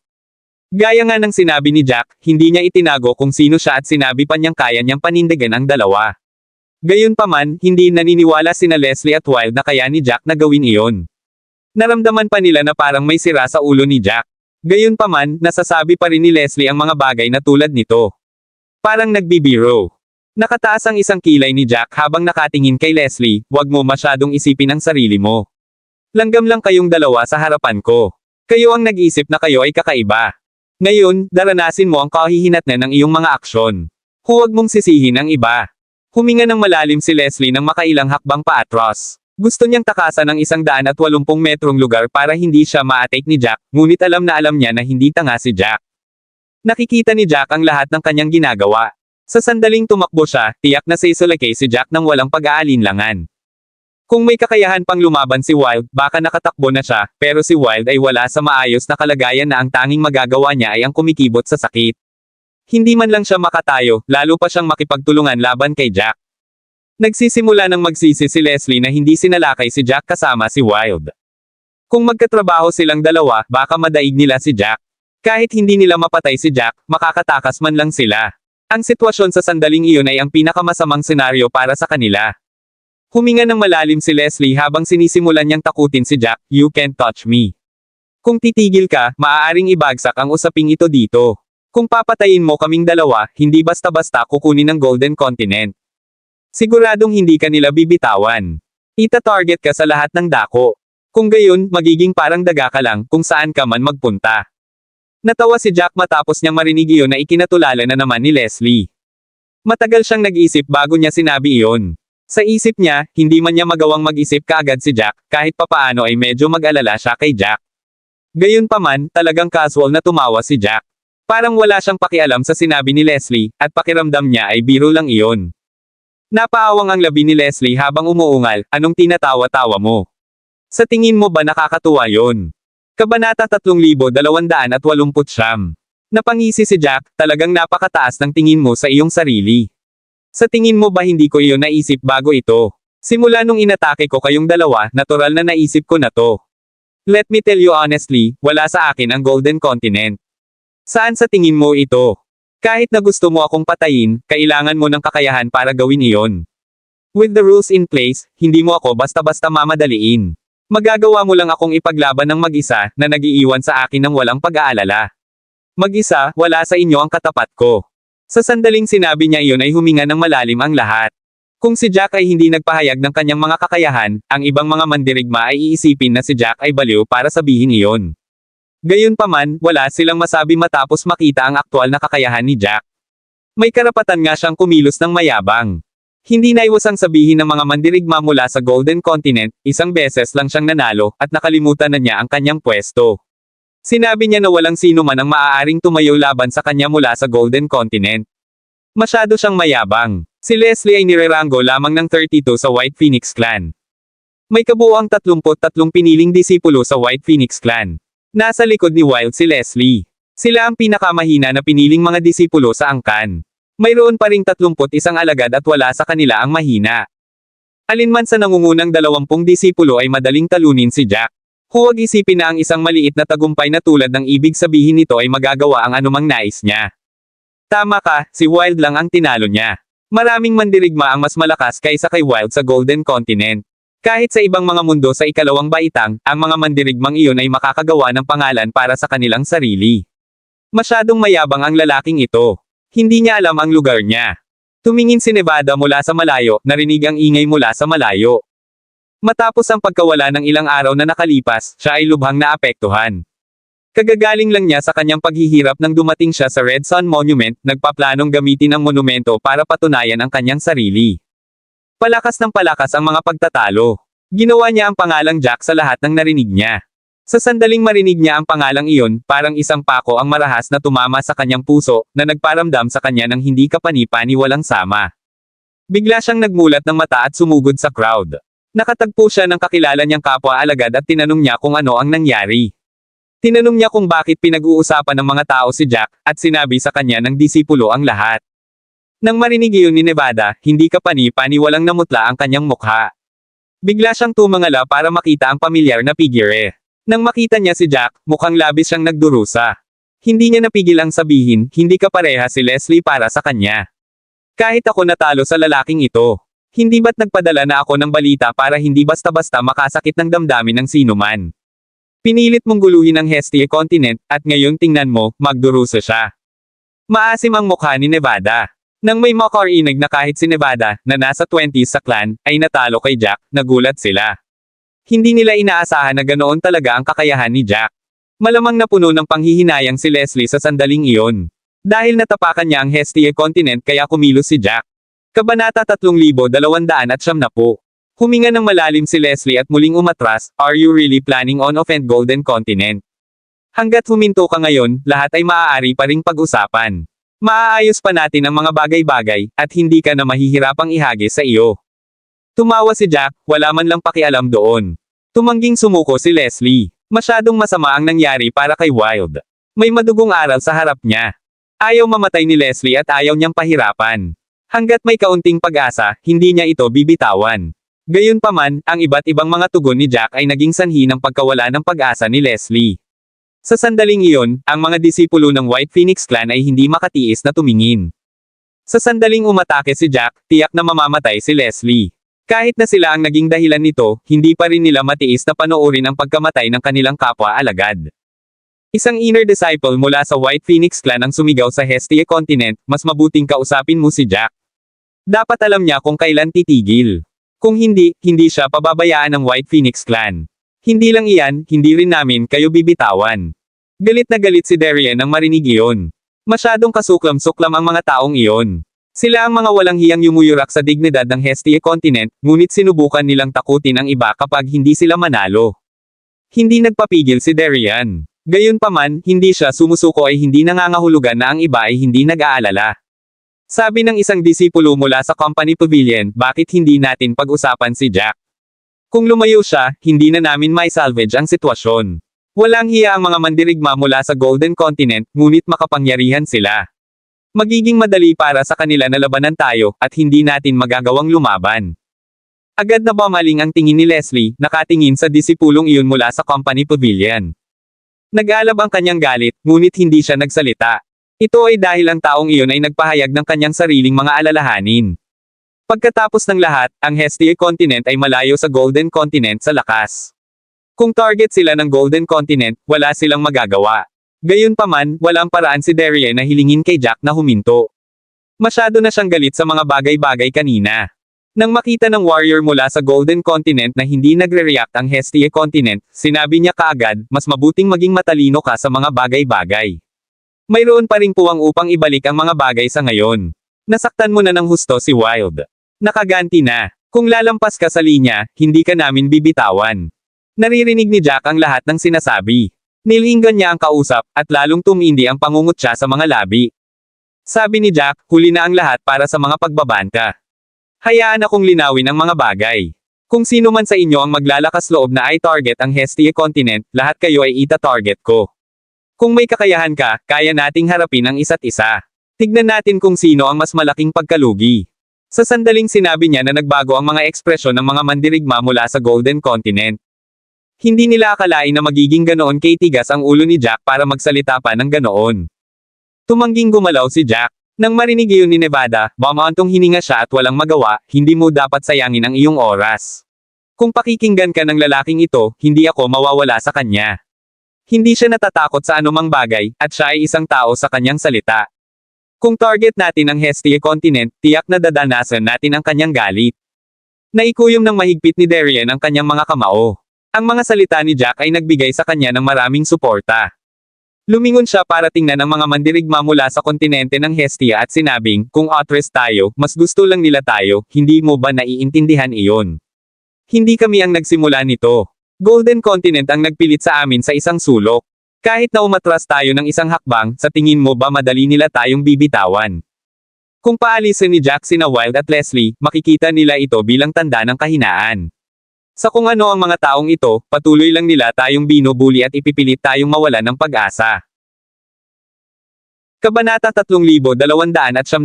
Gaya nga ng sinabi ni Jack, hindi niya itinago kung sino siya at sinabi pa niyang kaya niyang panindigan ang dalawa. Gayunpaman, hindi naniniwala sina Leslie at Wilde na kaya ni Jack na gawin iyon. Naramdaman pa nila na parang may sira sa ulo ni Jack. Gayunpaman, nasasabi pa rin ni Leslie ang mga bagay na tulad nito. Parang nagbibiro. Nakataas ang isang kilay ni Jack habang nakatingin kay Leslie, "Huwag mo masyadong isipin ang sarili mo. Langgam lang kayong dalawa sa harapan ko. Kayo ang nag-isip na kayo ay kakaiba. Ngayon, daranasin mo ang kahihinatnan ng iyong mga aksyon. Huwag mong sisihin ang iba." Huminga ng malalim si Leslie nang makailang hakbang paatras. Gusto niyang takasan ang 180 metrong lugar para hindi siya ma-atake ni Jack, ngunit alam niya na hindi tanga si Jack. Nakikita ni Jack ang lahat ng kanyang ginagawa. Sa sandaling tumakbo siya, tiyak na sisulakay si Jack nang walang pag-aalinlangan. Kung may kakayahan pang lumaban si Wilde, baka nakatakbo na siya, pero si Wilde ay wala sa maayos na kalagayan na ang tanging magagawa niya ay ang kumikibot sa sakit. Hindi man lang siya makatayo, lalo pa siyang makipagtulungan laban kay Jack. Nagsisimula ng magsisi si Leslie na hindi sinalakay si Jack kasama si Wilde. Kung magkatrabaho silang dalawa, baka madaig nila si Jack. Kahit hindi nila mapatay si Jack, makakatakas man lang sila. Ang sitwasyon sa sandaling iyon ay ang pinakamasamang senaryo para sa kanila. Huminga ng malalim si Leslie habang sinisimulan niyang takutin si Jack, "You can't touch me. Kung titigil ka, maaaring ibagsak ang usaping ito dito. Kung papatayin mo kaming dalawa, hindi basta-basta kukunin ng Golden Continent. Siguradong hindi ka nila bibitawan. Ita-target ka sa lahat ng dako. Kung gayon, magiging parang daga ka lang kung saan ka man magpunta." Natawa si Jack matapos niyang marinig iyon na ikinatulala na naman ni Leslie. Matagal siyang nag-isip bago niya sinabi iyon. Sa isip niya, hindi man niya magawang mag-isip kaagad si Jack, kahit papaano ay medyo mag-alala siya kay Jack. Gayunpaman, talagang casual na tumawa si Jack. Parang wala siyang pakialam sa sinabi ni Leslie, at pakiramdam niya ay biro lang iyon. Napaawang ang labi ni Leslie habang umuungal, anong tinatawa-tawa mo? Sa tingin mo ba nakakatuwa yon? Kabanata 3289. Napangisi si Jack, talagang napakataas ng tingin mo sa iyong sarili. Sa tingin mo ba hindi ko iyon naisip bago ito? Simula nung inatake ko kayong dalawa, natural na naisip ko na to. Let me tell you honestly, wala sa akin ang Golden Continent. Saan sa tingin mo ito? Kahit na gusto mo akong patayin, kailangan mo ng kakayahan para gawin iyon. With the rules in place, hindi mo ako basta-basta mamadaliin. Magagawa mo lang akong ipaglaban ng mag-isa, na nag-iiwan sa akin ng walang pag-aalala. Mag-isa, wala sa inyo ang katapat ko. Sa sandaling sinabi niya iyon ay huminga ng malalim ang lahat. Kung si Jack ay hindi nagpahayag ng kanyang mga kakayahan, ang ibang mga mandirigma ay iisipin na si Jack ay baliw para sabihin iyon. Gayunpaman, wala silang masabi matapos makita ang aktual na kakayahan ni Jack. May karapatan nga siyang kumilos ng mayabang. Hindi naiwasang sabihin ng mga mandirigma mula sa Golden Continent, isang beses lang siyang nanalo, at nakalimutan na niya ang kanyang pwesto. Sinabi niya na walang sino man ang maaaring tumayo laban sa kanya mula sa Golden Continent. Masyado siyang mayabang. Si Leslie ay nireranggo lamang ng 32 sa White Phoenix Clan. May kabuuang 33 piniling disipulo sa White Phoenix Clan. Nasa likod ni Wild si Leslie. Sila ang pinakamahina na piniling mga disipulo sa angkan. Mayroon pa ring 31 alagad at wala sa kanila ang mahina. Alinman sa nangungunang 20 disipulo ay madaling talunin si Jack. Huwag isipin na ang isang maliit na tagumpay na tulad ng ibig sabihin nito ay magagawa ang anumang nais niya. Tama ka, si Wild lang ang tinalo niya. Maraming mandirigma ang mas malakas kaysa kay Wild sa Golden Continent. Kahit sa ibang mga mundo sa ikalawang baitang, ang mga mandirigmang iyon ay makakagawa ng pangalan para sa kanilang sarili. Masyadong mayabang ang lalaking ito. Hindi niya alam ang lugar niya. Tumingin si Nevada mula sa malayo, narinig ang ingay mula sa malayo. Matapos ang pagkawala ng ilang araw na nakalipas, siya ay lubhang naapektuhan. Kagagaling lang niya sa kanyang paghihirap nang dumating siya sa Red Sun Monument, nagpaplanong gamitin ang monumento para patunayan ang kanyang sarili. Palakas ng palakas ang mga pagtatalo. Ginawa niya ang pangalang Jack sa lahat ng narinig niya. Sa sandaling marinig niya ang pangalang iyon, parang isang pako ang marahas na tumama sa kanyang puso, na nagparamdam sa kanya ng hindi kapani-pani walang sama. Bigla siyang nagmulat ng mata at sumugod sa crowd. Nakatagpo siya ng kakilala niyang kapwa-alagad at tinanong niya kung ano ang nangyari. Tinanong niya kung bakit pinag-uusapan ng mga tao si Jack, at sinabi sa kanya ng disipulo ang lahat. Nang marinig iyon ni Nevada, hindi kapani-pani walang namutla ang kanyang mukha. Bigla siyang tumangala para makita ang pamilyar na figure. Nang makita niya si Jack, mukhang labis siyang nagdurusa. Hindi niya napigil ang sabihin, hindi ka pareha si Leslie para sa kanya. Kahit ako natalo sa lalaking ito. Hindi ba't nagpadala na ako ng balita para hindi basta-basta makasakit ng damdamin ng sinuman? Pinilit mong guluhin ang Hestia Continent, at ngayon tingnan mo, magdurusa siya. Maasim ang mukha ni Nevada. Nang may makarinig na kahit si Nevada, na nasa 20s sa clan, ay natalo kay Jack, nagulat sila. Hindi nila inaasahan na ganoon talaga ang kakayahan ni Jack. Malamang napuno ng panghihinayang si Leslie sa sandaling iyon. Dahil natapakan niya ang Hestia Continent kaya kumilos si Jack. Kabanata 3290. Huminga ng malalim si Leslie at muling umatras, are you really planning on offend Golden Continent? Hanggat huminto ka ngayon, lahat ay maaari pa ring pag-usapan. Maaayos pa natin ang mga bagay-bagay, at hindi ka na mahihirapang ihagis sa iyo. Tumawa si Jack, wala man lang pakialam doon. Tumangging sumuko si Leslie. Masyadong masama ang nangyari para kay Wild. May madugong aral sa harap niya. Ayaw mamatay ni Leslie at ayaw niyang pahirapan. Hanggat may kaunting pag-asa, hindi niya ito bibitawan. Gayunpaman, ang iba't ibang mga tugon ni Jack ay naging sanhi ng pagkawala ng pag-asa ni Leslie. Sa sandaling iyon, ang mga disipulo ng White Phoenix Clan ay hindi makatiis na tumingin. Sa sandaling umatake si Jack, tiyak na mamamatay si Leslie. Kahit na sila ang naging dahilan nito, hindi pa rin nila matiis na panoorin ang pagkamatay ng kanilang kapwa-alagad. Isang inner disciple mula sa White Phoenix Clan ang sumigaw sa Hestia Continent, mas mabuting kausapin mo si Jack. Dapat alam niya kung kailan titigil. Kung hindi, hindi siya pababayaan ng White Phoenix Clan. Hindi lang iyan, hindi rin namin kayo bibitawan. Galit na galit si Darien nang marinig iyon. Masyadong kasuklam-suklam ang mga taong iyon. Sila ang mga walang hiyang yumuyurak sa dignidad ng Hestia Continent, ngunit sinubukan nilang takutin ang iba kapag hindi sila manalo. Hindi nagpapigil si Darian. Gayunpaman, hindi siya sumusuko ay hindi nangangahulugan na ang iba ay hindi nag-aalala. Sabi ng isang disipulo mula sa company pavilion, bakit hindi natin pag-usapan si Jack? Kung lumayo siya, hindi na namin may salvage ang sitwasyon. Walang hiya ang mga mandirigma mula sa Golden Continent, ngunit makapangyarihan sila. Magiging madali para sa kanila na labanan tayo, at hindi natin magagawang lumaban. Agad na bumaling ang tingin ni Leslie, nakatingin sa disipulong iyon mula sa company pavilion. Nag-alab ang kanyang galit, ngunit hindi siya nagsalita. Ito ay dahil ang taong iyon ay nagpahayag ng kanyang sariling mga alalahanin. Pagkatapos ng lahat, ang Hestia Continent ay malayo sa Golden Continent sa lakas. Kung target sila ng Golden Continent, wala silang magagawa. Gayunpaman, walang paraan si Darian na hilingin kay Jack na huminto. Masyado na siyang galit sa mga bagay-bagay kanina. Nang makita ng warrior mula sa Golden Continent na hindi nagre-react ang Hestia Continent, sinabi niya kaagad, mas mabuting maging matalino ka sa mga bagay-bagay. Mayroon pa ring puwang upang ibalik ang mga bagay sa ngayon. Nasaktan mo na ng husto si Wild. Nakaganti na. Kung lalampas ka sa linya, hindi ka namin bibitawan. Naririnig ni Jack ang lahat ng sinasabi. Nilinggan niya ang kausap, at lalong tumindi ang pangungutya sa mga labi. Sabi ni Jack, huli na ang lahat para sa mga pagbabanta. Hayaan akong linawin ang mga bagay. Kung sino man sa inyo ang maglalakas loob na ay target ang Hestia Continent, lahat kayo ay ita-target ko. Kung may kakayahan ka, kaya nating harapin ang isa't isa. Tignan natin kung sino ang mas malaking pagkalugi. Sa sandaling sinabi niya na nagbago ang mga ekspresyon ng mga mandirigma mula sa Golden Continent. Hindi nila akalain na magiging ganoon katigas ang ulo ni Jack para magsalita pa ng ganoon. Tumangging gumalaw si Jack. Nang marinig iyon ni Nevada, bumantong hininga siya at walang magawa, hindi mo dapat sayangin ang iyong oras. Kung pakikinggan ka ng lalaking ito, hindi ako mawawala sa kanya. Hindi siya natatakot sa anumang bagay, at siya ay isang tao sa kanyang salita. Kung target natin ang Hestia Continent, tiyak na dadanasan natin ang kanyang galit. Naikuyom ng mahigpit ni Darian ang kanyang mga kamao. Ang mga salita ni Jack ay nagbigay sa kanya ng maraming suporta. Lumingon siya para tingnan ang mga mandirigma mula sa kontinente ng Hestia at sinabing, kung Otres tayo, mas gusto lang nila tayo, hindi mo ba naiintindihan iyon? Hindi kami ang nagsimula nito. Golden Continent ang nagpilit sa amin sa isang sulok. Kahit na umatras tayo ng isang hakbang, sa tingin mo ba madali nila tayong bibitawan? Kung paalisin ni Jack sina Wild at Leslie, makikita nila ito bilang tanda ng kahinaan. Sa kung ano ang mga taong ito, patuloy lang nila tayong binubuli at ipipilit tayong mawalan ng pag-asa. Kabanata 3291.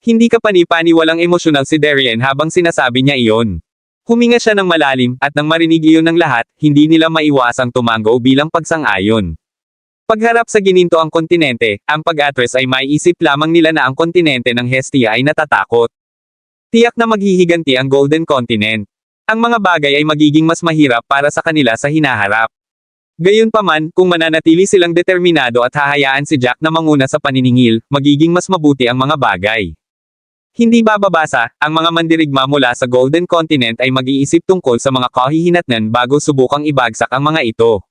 Hindi ka pani-paniwalang emosyonal si Darian habang sinasabi niya iyon. Huminga siya ng malalim, at nang marinig iyon ng lahat, hindi nila maiwasang tumango bilang pagsang-ayon. Pagharap sa gininto ang kontinente, ang pag-atres ay maiisip lamang nila na ang kontinente ng Hestia ay natatakot. Tiyak na maghihiganti ang Golden Continent. Ang mga bagay ay magiging mas mahirap para sa kanila sa hinaharap. Gayunpaman, kung mananatili silang determinado at hahayaan si Jack na manguna sa paniningil, magiging mas mabuti ang mga bagay. Hindi bababasa, ang mga mandirigma mula sa Golden Continent ay mag-iisip tungkol sa mga kahihinatnan bago subukang ibagsak ang mga ito.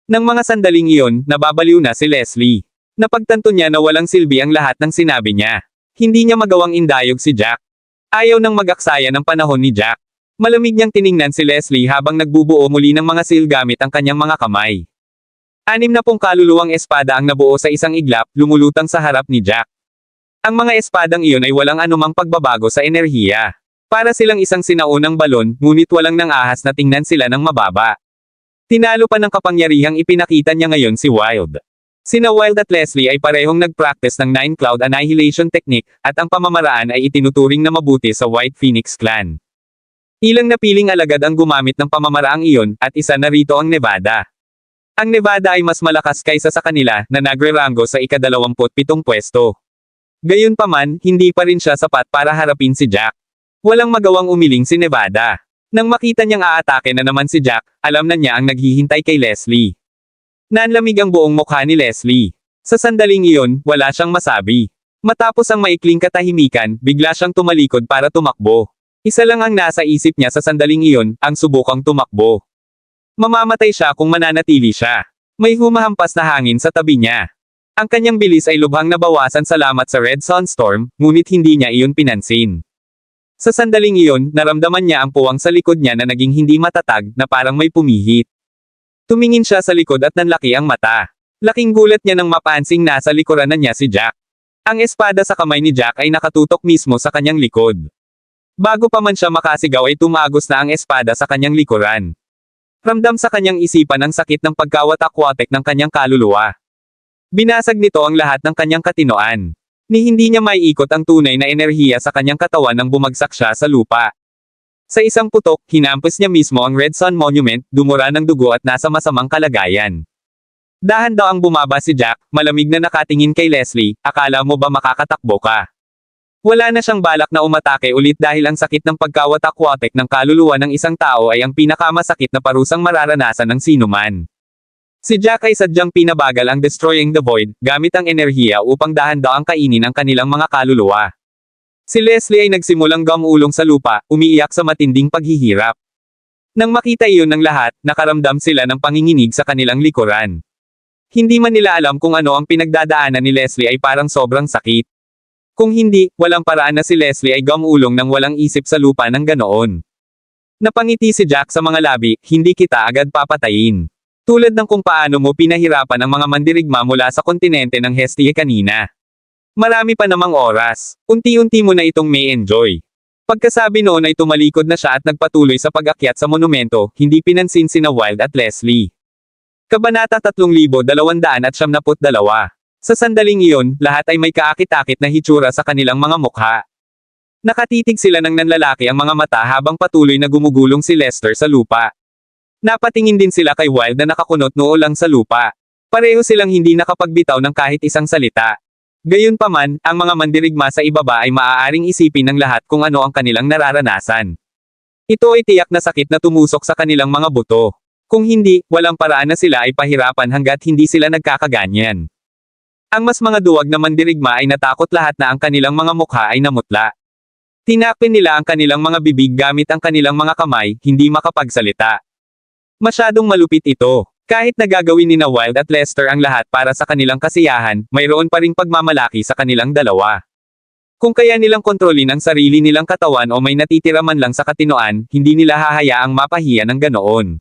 Nang mga sandaling iyon, nababaliw na si Leslie. Napagtanto niya na walang silbi ang lahat ng sinabi niya. Hindi niya magawang indayog si Jack. Ayaw nang mag-aksaya ng panahon ni Jack. Malamig niyang tiningnan si Leslie habang nagbubuo muli ng mga seal gamit ang kanyang mga kamay. 60 kaluluwang espada ang nabuo sa isang iglap, lumulutang sa harap ni Jack. Ang mga espadang iyon ay walang anumang pagbabago sa enerhiya. Para silang isang sinaunang balon, ngunit walang nang ahas na tingnan sila ng mababa. Tinalo pa ng kapangyarihang ipinakita niya ngayon si Wild. Sina Wild at Leslie ay parehong nag-practice ng Nine Cloud Annihilation Technique, at ang pamamaraan ay itinuturing na mabuti sa White Phoenix Clan. Ilang napiling alagad ang gumamit ng pamamaraang iyon, at isa na rito ang Nevada. Ang Nevada ay mas malakas kaysa sa kanila, na nagre-rango sa ika-27 pwesto. Gayunpaman, hindi pa rin siya sapat para harapin si Jack. Walang magawang umiling si Nevada. Nang makita niyang aatake na naman si Jack, alam na niya ang naghihintay kay Leslie. Nanlamig ang buong mukha ni Leslie. Sa sandaling iyon, wala siyang masabi. Matapos ang maikling katahimikan, bigla siyang tumalikod para tumakbo. Isa lang ang nasa isip niya sa sandaling iyon, ang subukang tumakbo. Mamamatay siya kung mananatili siya. May humahampas na hangin sa tabi niya. Ang kanyang bilis ay lubhang nabawasan salamat sa Red Sunstorm, ngunit hindi niya iyon pinansin. Sa sandaling iyon, naramdaman niya ang puwang sa likod niya na naging hindi matatag, na parang may pumihit. Tumingin siya sa likod at nanlaki ang mata. Laking gulat niya nang mapansing nasa likuran na niya si Jack. Ang espada sa kamay ni Jack ay nakatutok mismo sa kanyang likod. Bago pa man siya makasigaw ay tumagos na ang espada sa kanyang likuran. Ramdam sa kanyang isipan ang sakit ng pagkawatak-watek ng kanyang kaluluwa. Binasag nito ang lahat ng kanyang katinoan. Ni hindi niya maiikot ang tunay na enerhiya sa kanyang katawan nang bumagsak siya sa lupa. Sa isang putok, hinampos niya mismo ang Red Sun Monument, dumura ng dugo at nasa masamang kalagayan. Dahan daw ang bumaba si Jack, malamig na nakatingin kay Leslie, akala mo ba makakatakbo ka? Wala na siyang balak na umatake ulit dahil ang sakit ng pagkawatak-watek ng kaluluwa ng isang tao ay ang pinakamasakit na parusang mararanasan ng sinuman. Si Jack ay sadyang pinabagal ang Destroying the Void, gamit ang enerhiya upang dahan-daang kainin ang kanilang mga kaluluwa. Si Leslie ay nagsimulang gumulong sa lupa, umiiyak sa matinding paghihirap. Nang makita iyon ng lahat, nakaramdam sila ng panginginig sa kanilang likuran. Hindi man nila alam kung ano ang pinagdadaanan ni Leslie ay parang sobrang sakit. Kung hindi, walang paraan na si Leslie ay gumulong ng walang isip sa lupa ng ganoon. Napangiti si Jack sa mga labi, hindi kita agad papatayin. Tulad ng kung paano mo pinahirapan ang mga mandirigma mula sa kontinente ng Hestia kanina. Marami pa namang oras. Unti-unti mo na itong may enjoy. Pagkasabi noon ay tumalikod na siya at nagpatuloy sa pag-akyat sa monumento, hindi pinansin sina Wild at Leslie. Kabanata 3272. Sa sandaling iyon, lahat ay may kaakit-akit na hitsura sa kanilang mga mukha. Nakatitig sila ng nanlalaki ang mga mata habang patuloy na gumugulong si Lester sa lupa. Napatingin din sila kay Wild na nakakunot noo lang sa lupa. Pareho silang hindi nakapagbitaw ng kahit isang salita. Gayunpaman, ang mga mandirigma sa ibaba ay maaaring isipin ng lahat kung ano ang kanilang nararanasan. Ito ay tiyak na sakit na tumusok sa kanilang mga buto. Kung hindi, walang paraan na sila ay pahirapan hanggat hindi sila nagkakaganyan. Ang mas mga duwag na mandirigma ay natakot lahat na ang kanilang mga mukha ay namutla. Tinapin nila ang kanilang mga bibig gamit ang kanilang mga kamay, hindi makapagsalita. Masyadong malupit ito. Kahit nagagawin ni na Wild at Lester ang lahat para sa kanilang kasiyahan, mayroon pa ring pagmamalaki sa kanilang dalawa. Kung kaya nilang kontrolin ang sarili nilang katawan o may natitira man lang sa katinoan, hindi nila hahayaang mapahiya ng ganoon.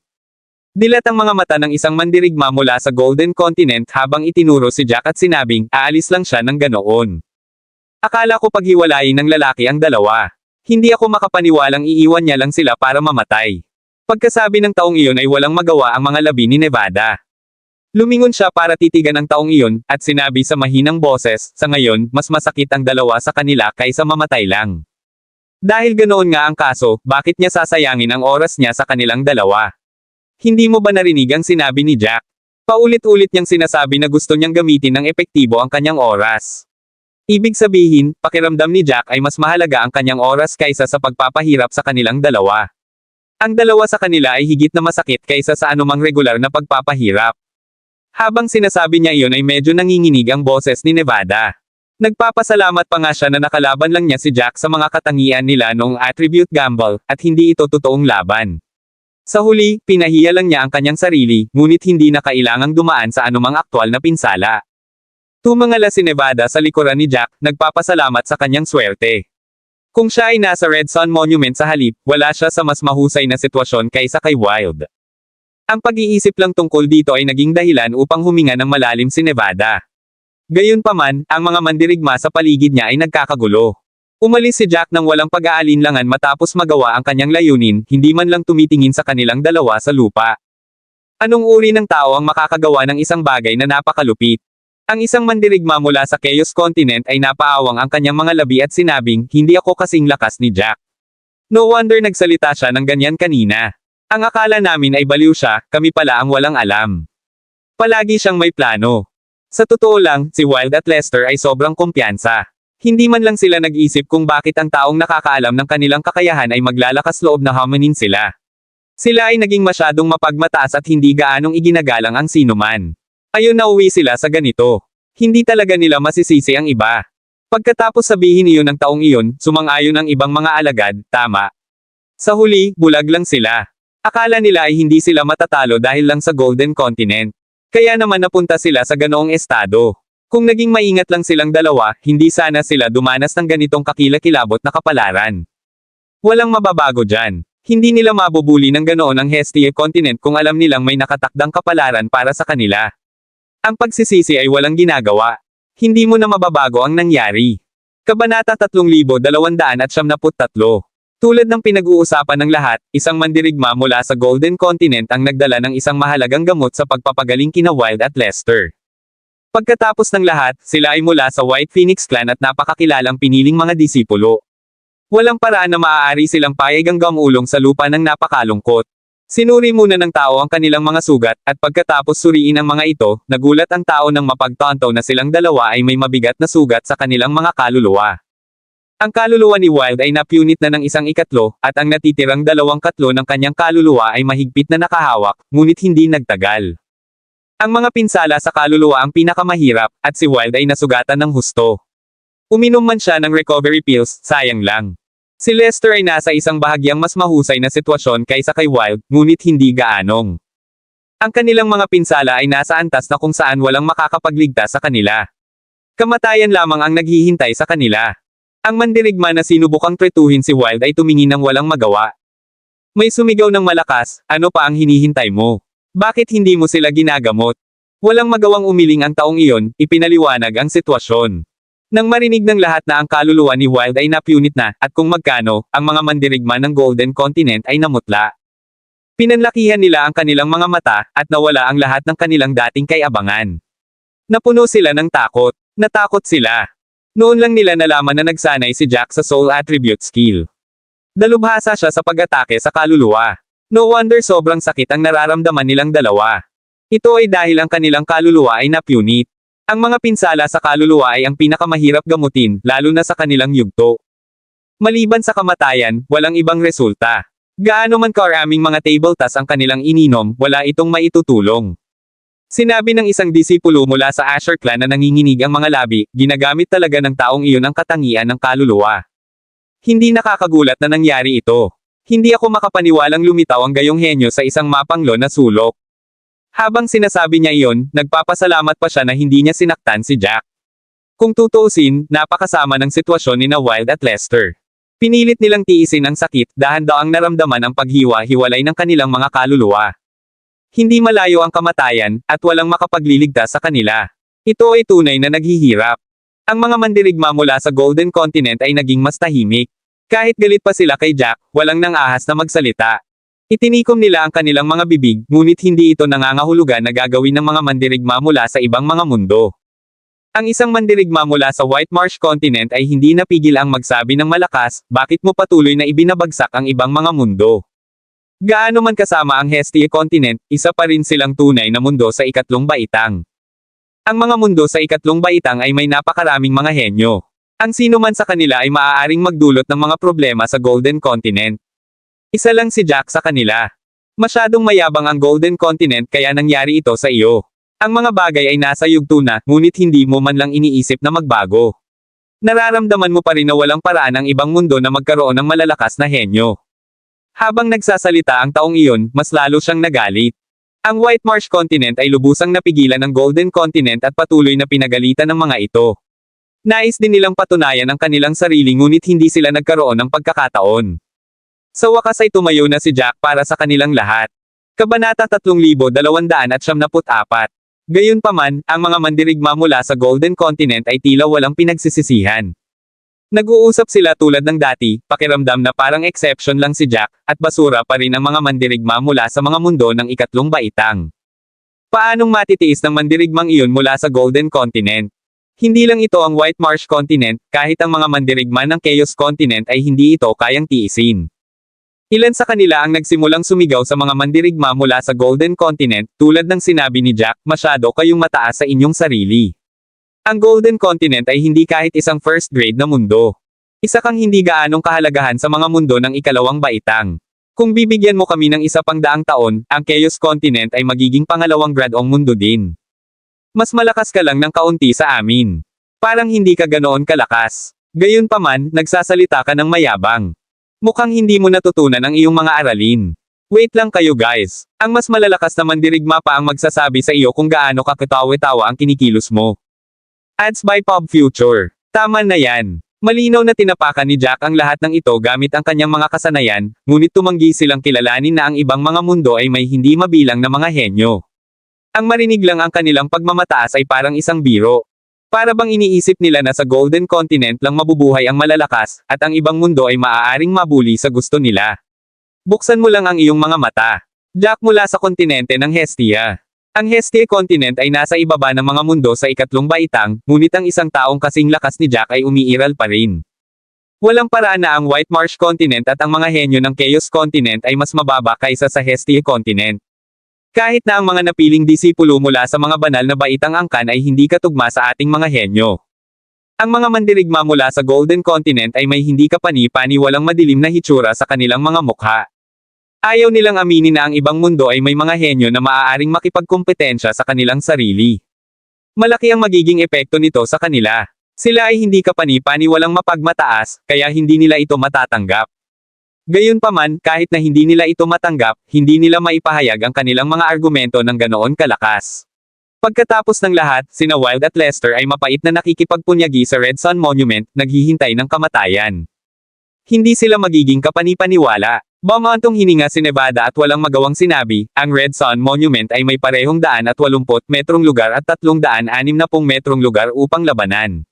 Dilat ang mga mata ng isang mandirigma mula sa Golden Continent habang itinuro si Jack at sinabing, aalis lang siya ng ganoon. Akala ko paghiwalayin ng lalaki ang dalawa. Hindi ako makapaniwalang iiwan niya lang sila para mamatay. Pagkasabi ng taong iyon ay walang magawa ang mga labi ni Nevada. Lumingon siya para titigan ang taong iyon, at sinabi sa mahinang boses, sa ngayon, mas masakit ang dalawa sa kanila kaysa mamatay lang. Dahil ganoon nga ang kaso, bakit niya sasayangin ang oras niya sa kanilang dalawa? Hindi mo ba narinig ang sinabi ni Jack? Paulit-ulit niyang sinasabi na gusto niyang gamitin ng epektibo ang kanyang oras. Ibig sabihin, pakiramdam ni Jack ay mas mahalaga ang kanyang oras kaysa sa pagpapahirap sa kanilang dalawa. Ang dalawa sa kanila ay higit na masakit kaysa sa anumang regular na pagpapahirap. Habang sinasabi niya iyon ay medyo nanginginig ang boses ni Nevada. Nagpapasalamat pa nga siya na nakalaban lang niya si Jack sa mga katangian nila noong attribute gamble, at hindi ito totoong laban. Sa huli, pinahiya lang niya ang kanyang sarili, ngunit hindi na kailangang dumaan sa anumang aktwal na pinsala. Tumangala si Nevada sa likuran ni Jack, nagpapasalamat sa kanyang swerte. Kung siya ay nasa Red Sun Monument sa halip, wala siya sa mas mahusay na sitwasyon kaysa kay Wild. Ang pag-iisip lang tungkol dito ay naging dahilan upang huminga ng malalim si Nevada. Gayunpaman, ang mga mandirigma sa paligid niya ay nagkakagulo. Umalis si Jack nang walang pag-aalinlangan matapos magawa ang kanyang layunin, hindi man lang tumitingin sa kanilang dalawa sa lupa. Anong uri ng tao ang makakagawa ng isang bagay na napakalupit? Ang isang mandirigma mula sa Chaos Continent ay napaawang ang kanyang mga labi at sinabing, hindi ako kasing lakas ni Jack. No wonder nagsalita siya ng ganyan kanina. Ang akala namin ay baliw siya, kami pala ang walang alam. Palagi siyang may plano. Sa totoo lang, si Wild at Lester ay sobrang kumpiyansa. Hindi man lang sila nag-isip kung bakit ang taong nakakaalam ng kanilang kakayahan ay maglalakas loob na haminin sila. Sila ay naging masyadong mapagmataas at hindi gaanong iginagalang ang sinuman. Ayun na uwi sila sa ganito. Hindi talaga nila masisisi ang iba. Pagkatapos sabihin iyon ng taong iyon, sumang-ayon ang ibang mga alagad, tama. Sa huli, bulag lang sila. Akala nila ay hindi sila matatalo dahil lang sa Golden Continent. Kaya naman napunta sila sa ganoong estado. Kung naging maingat lang silang dalawa, hindi sana sila dumanas ng ganitong kakilakilabot na kapalaran. Walang mababago dyan. Hindi nila mabubuli ng ganoon ang Hestia Continent kung alam nilang may nakatakdang kapalaran para sa kanila. Ang pagsisisi ay walang ginagawa. Hindi mo na mababago ang nangyari. Kabanata 3293. Tulad ng pinag-uusapan ng lahat, isang mandirigma mula sa Golden Continent ang nagdala ng isang mahalagang gamot sa pagpapagaling kina Wild at Lester. Pagkatapos ng lahat, sila ay mula sa White Phoenix Clan at napakakilalang piniling mga disipulo. Walang paraan na maaari silang payagang gamulong sa lupa ng napakalungkot. Sinuri muna ng tao ang kanilang mga sugat, at pagkatapos suriin ang mga ito, nagulat ang tao nang mapagtanto na silang dalawa ay may mabigat na sugat sa kanilang mga kaluluwa. Ang kaluluwa ni Wild ay napunit na ng isang ikatlo, at ang natitirang 2/3 ng kanyang kaluluwa ay mahigpit na nakahawak, ngunit hindi nagtagal. Ang mga pinsala sa kaluluwa ang pinakamahirap, at si Wild ay nasugatan ng husto. Uminom man siya ng recovery pills, sayang lang. Si Lester ay nasa isang bahagyang mas mahusay na sitwasyon kaysa kay Wild, ngunit hindi gaanong. Ang kanilang mga pinsala ay nasa antas na kung saan walang makakapagligtas sa kanila. Kamatayan lamang ang naghihintay sa kanila. Ang mandirigma na sinubukang tretuhin si Wild ay tumingin ng walang magawa. May sumigaw ng malakas, ano pa ang hinihintay mo? Bakit hindi mo sila ginagamot? Walang magawang umiling ang taong iyon, ipinaliwanag ang sitwasyon. Nang marinig ng lahat na ang kaluluwa ni Wild ay napunit na, at kung magkano, ang mga mandirigma ng Golden Continent ay namutla. Pinanlakihan nila ang kanilang mga mata, at nawala ang lahat ng kanilang dating kayabangan. Napuno sila ng takot. Natakot sila. Noon lang nila nalaman na nagsanay si Jack sa Soul Attribute skill. Dalubhasa siya sa pag-atake sa kaluluwa. No wonder sobrang sakit ang nararamdaman nilang dalawa. Ito ay dahil ang kanilang kaluluwa ay napunit. Ang mga pinsala sa kaluluwa ay ang pinakamahirap gamutin, lalo na sa kanilang yugto. Maliban sa kamatayan, walang ibang resulta. Gaano man karaming mga table tas ang kanilang ininom, wala itong maitutulong. Sinabi ng isang disipulo mula sa Asher Clan na nanginginig ang mga labi, ginagamit talaga ng taong iyon ang katangian ng kaluluwa. Hindi nakakagulat na nangyari ito. Hindi ako makapaniwalang lumitaw ang gayong henyo sa isang mapanglo na sulok. Habang sinasabi niya iyon, nagpapasalamat pa siya na hindi niya sinaktan si Jack. Kung tutuusin, napakasama ng sitwasyon ni na Wild at Lester. Pinilit nilang tiisin ang sakit, dahan-daang naramdaman ang paghiwa-hiwalay ng kanilang mga kaluluwa. Hindi malayo ang kamatayan, at walang makapagliligtas sa kanila. Ito ay tunay na naghihirap. Ang mga mandirigma mula sa Golden Continent ay naging mas tahimik. Kahit galit pa sila kay Jack, walang nang-ahas na magsalita. Itinikom nila ang kanilang mga bibig, ngunit hindi ito nangangahulugan na gagawin ng mga mandirigma mula sa ibang mga mundo. Ang isang mandirigma mula sa White Marsh Continent ay hindi napigil ang magsabi ng malakas, bakit mo patuloy na ibinabagsak ang ibang mga mundo? Gaano man kasama ang Hestia Continent, isa pa rin silang tunay na mundo sa ikatlong baitang. Ang mga mundo sa ikatlong baitang ay may napakaraming mga henyo. Ang sino man sa kanila ay maaaring magdulot ng mga problema sa Golden Continent. Isa lang si Jack sa kanila. Masyadong mayabang ang Golden Continent kaya nangyari ito sa iyo. Ang mga bagay ay nasa yugto na, ngunit hindi mo man lang iniisip na magbago. Nararamdaman mo pa rin na walang paraan ang ibang mundo na magkaroon ng malalakas na henyo. Habang nagsasalita ang taong iyon, mas lalo siyang nagalit. Ang White Marsh Continent ay lubusang napigilan ng Golden Continent at patuloy na pinagalitan ng mga ito. Nais din nilang patunayan ang kanilang sarili ngunit hindi sila nagkaroon ng pagkakataon. Sa wakas ay tumayo na si Jack para sa kanilang lahat. Kabanata 3274. Gayunpaman, ang mga mandirigma mula sa Golden Continent ay tila walang pinagsisisihan. Nag-uusap sila tulad ng dati, pakiramdam na parang exception lang si Jack, at basura pa rin ang mga mandirigma mula sa mga mundo ng ikatlong baitang. Paanong matitiis ng mandirigmang iyon mula sa Golden Continent? Hindi lang ito ang White Marsh Continent, kahit ang mga mandirigma ng Chaos Continent ay hindi ito kayang tiisin. Ilan sa kanila ang nagsimulang sumigaw sa mga mandirigma mula sa Golden Continent, tulad ng sinabi ni Jack, masyado kayong mataas sa inyong sarili. Ang Golden Continent ay hindi kahit isang first grade na mundo. Isa kang hindi gaanong kahalagahan sa mga mundo ng ikalawang baitang. Kung bibigyan mo kami ng isa pang daang taon, ang Chaos Continent ay magiging pangalawang gradong mundo din. Mas malakas ka lang ng kaunti sa amin. Parang hindi ka ganoon kalakas. Gayunpaman, nagsasalita ka ng mayabang. Mukhang hindi mo natutunan ang iyong mga aralin. Wait lang kayo guys. Ang mas malalakas na mandirigma pa ang magsasabi sa iyo kung gaano ka katawa-tawa ang kinikilos mo. Ads by Pop Future. Tama na yan. Malinaw na tinapakan ni Jack ang lahat ng ito gamit ang kanyang mga kasanayan, ngunit tumanggi silang kilalanin na ang ibang mga mundo ay may hindi mabilang na mga henyo. Ang marinig lang ang kanilang pagmamataas ay parang isang biro. Para bang iniisip nila na sa Golden Continent lang mabubuhay ang malalakas, at ang ibang mundo ay maaaring mabuli sa gusto nila. Buksan mo lang ang iyong mga mata. Jack mula sa kontinente ng Hestia. Ang Hestia Continent ay nasa ibaba ng mga mundo sa ikatlong baitang, ngunit ang isang taong kasing lakas ni Jack ay umiiral pa rin. Walang paraan na ang White Marsh Continent at ang mga henyo ng Chaos Continent ay mas mababa kaysa sa Hestia Continent. Kahit na ang mga napiling disipulo mula sa mga banal na baitang angkan ay hindi katugma sa ating mga henyo. Ang mga mandirigma mula sa Golden Continent ay may hindi kapani-pani walang madilim na hitsura sa kanilang mga mukha. Ayaw nilang aminin na ang ibang mundo ay may mga henyo na maaaring makipagkompetensya sa kanilang sarili. Malaki ang magiging epekto nito sa kanila. Sila ay hindi kapani-pani walang mapagmataas, kaya hindi nila ito matatanggap. Gayunpaman, kahit na hindi nila ito matanggap, hindi nila maipahayag ang kanilang mga argumento ng ganoon kalakas. Pagkatapos ng lahat, sina Wild at Lester ay mapait na nakikipagpunyagi sa Red Sun Monument, naghihintay ng kamatayan. Hindi sila magiging kapani-paniwala. Bumantong hininga si Nevada at walang magawang sinabi, ang Red Sun Monument ay may parehong 180 metrong lugar at 360 metrong lugar upang labanan.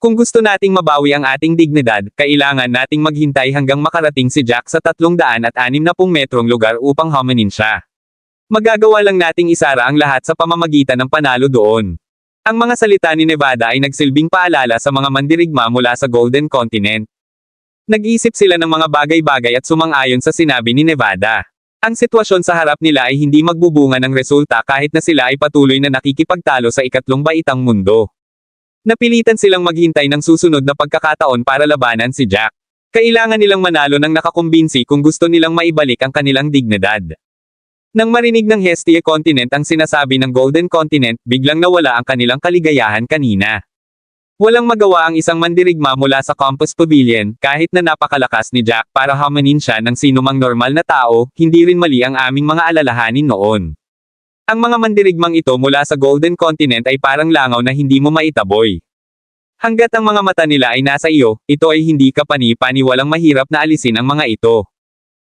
Kung gusto nating mabawi ang ating dignidad, kailangan nating maghintay hanggang makarating si Jack sa 360 metrong lugar upang homanin siya. Magagawa lang nating isara ang lahat sa pamamagitan ng panalo doon. Ang mga salita ni Nevada ay nagsilbing paalala sa mga mandirigma mula sa Golden Continent. Nag-iisip sila ng mga bagay-bagay at sumang-ayon sa sinabi ni Nevada. Ang sitwasyon sa harap nila ay hindi magbubunga ng resulta kahit na sila ay patuloy na nakikipagtalo sa ikatlong baitang mundo. Napilitan silang maghintay ng susunod na pagkakataon para labanan si Jack. Kailangan nilang manalo ng nakakumbinsi kung gusto nilang maibalik ang kanilang dignidad. Nang marinig ng Hestia Continent ang sinasabi ng Golden Continent, biglang nawala ang kanilang kaligayahan kanina. Walang magawa ang isang mandirigma mula sa Campus Pavilion, kahit na napakalakas ni Jack para hamanin siya ng sinumang normal na tao, hindi rin mali ang aming mga alalahanin noon. Ang mga mandirigmang ito mula sa Golden Continent ay parang langaw na hindi mo maitaboy. Hanggat ang mga mata nila ay nasa iyo, ito ay hindi kapani-pani walang mahirap na alisin ang mga ito.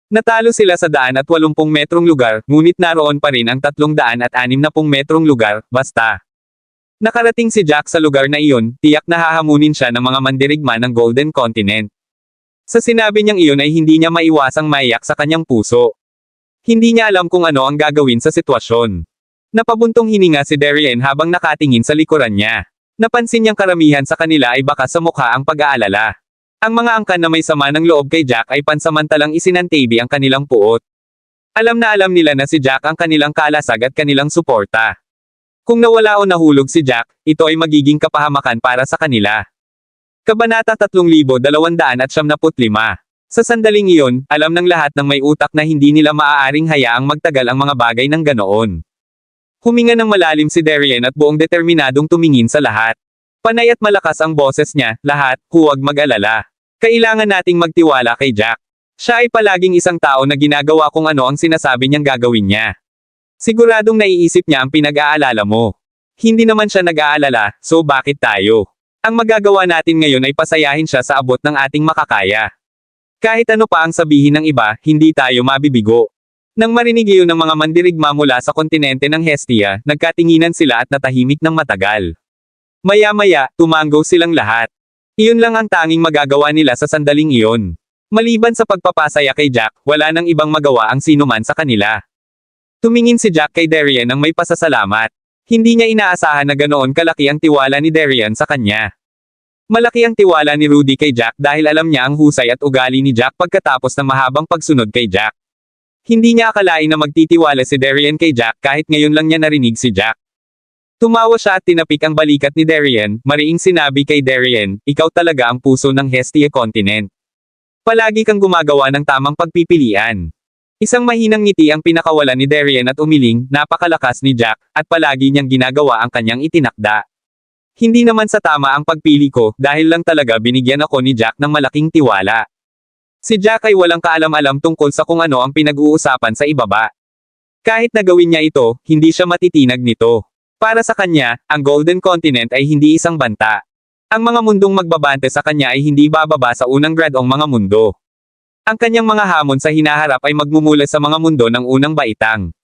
Natalo sila sa 180 metrong lugar, ngunit naroon pa rin ang 360 metrong lugar, basta. Nakarating si Jack sa lugar na iyon, tiyak na hahamunin siya ng mga mandirigma ng Golden Continent. Sa sinabi niyang iyon ay hindi niya maiwasang maiyak sa kanyang puso. Hindi niya alam kung ano ang gagawin sa sitwasyon. Napabuntong hininga si Darien habang nakatingin sa likuran niya. Napansin niyang karamihan sa kanila ay baka sa mukha ang pag-aalala. Ang mga angkan na may sama ng loob kay Jack ay pansamantalang isinantabi ang kanilang puot. Alam na alam nila na si Jack ang kanilang kalasag at kanilang suporta. Kung nawala o nahulog si Jack, ito ay magiging kapahamakan para sa kanila. Kabanata 3295. Sa sandaling iyon, alam ng lahat ng may utak na hindi nila maaaring hayaang magtagal ang mga bagay ng ganoon. Huminga ng malalim si Darien at buong determinadong tumingin sa lahat. Panay at malakas ang boses niya, lahat, huwag mag-alala. Kailangan nating magtiwala kay Jack. Siya ay palaging isang tao na ginagawa kung ano ang sinasabi niyang gagawin niya. Siguradong naiisip niya ang pinag-aalala mo. Hindi naman siya nag-aalala, so bakit tayo? Ang magagawa natin ngayon ay pasayahin siya sa abot ng ating makakaya. Kahit ano pa ang sabihin ng iba, hindi tayo mabibigo. Nang marinig iyon ng mga mandirigma mula sa kontinente ng Hestia, nagkatinginan sila at natahimik ng matagal. Maya-maya, tumanggo silang lahat. Iyon lang ang tanging magagawa nila sa sandaling iyon. Maliban sa pagpapasaya kay Jack, wala nang ibang magawa ang sinuman sa kanila. Tumingin si Jack kay Darien ng may pasasalamat. Hindi niya inaasahan na ganoon kalaki ang tiwala ni Darien sa kanya. Malaki ang tiwala ni Rudy kay Jack dahil alam niya ang husay at ugali ni Jack pagkatapos ng mahabang pagsunod kay Jack. Hindi niya akalain na magtitiwala si Darien kay Jack kahit ngayon lang niya narinig si Jack. Tumawa siya at tinapik ang balikat ni Darien, mariing sinabi kay Darien, ikaw talaga ang puso ng Hestia Continent. Palagi kang gumagawa ng tamang pagpipilian. Isang mahinang ngiti ang pinakawalan ni Darien at umiling, napakalakas ni Jack, at palagi niyang ginagawa ang kanyang itinakda. Hindi naman sa tama ang pagpili ko, dahil lang talaga binigyan ako ni Jack ng malaking tiwala. Si Jack ay walang kaalam-alam tungkol sa kung ano ang pinag-uusapan sa ibaba. Kahit na gawin niya ito, hindi siya matitinag nito. Para sa kanya, ang Golden Continent ay hindi isang banta. Ang mga mundong magbabante sa kanya ay hindi bababa sa unang gradong mga mundo. Ang kanyang mga hamon sa hinaharap ay magmumula sa mga mundo ng unang baitang.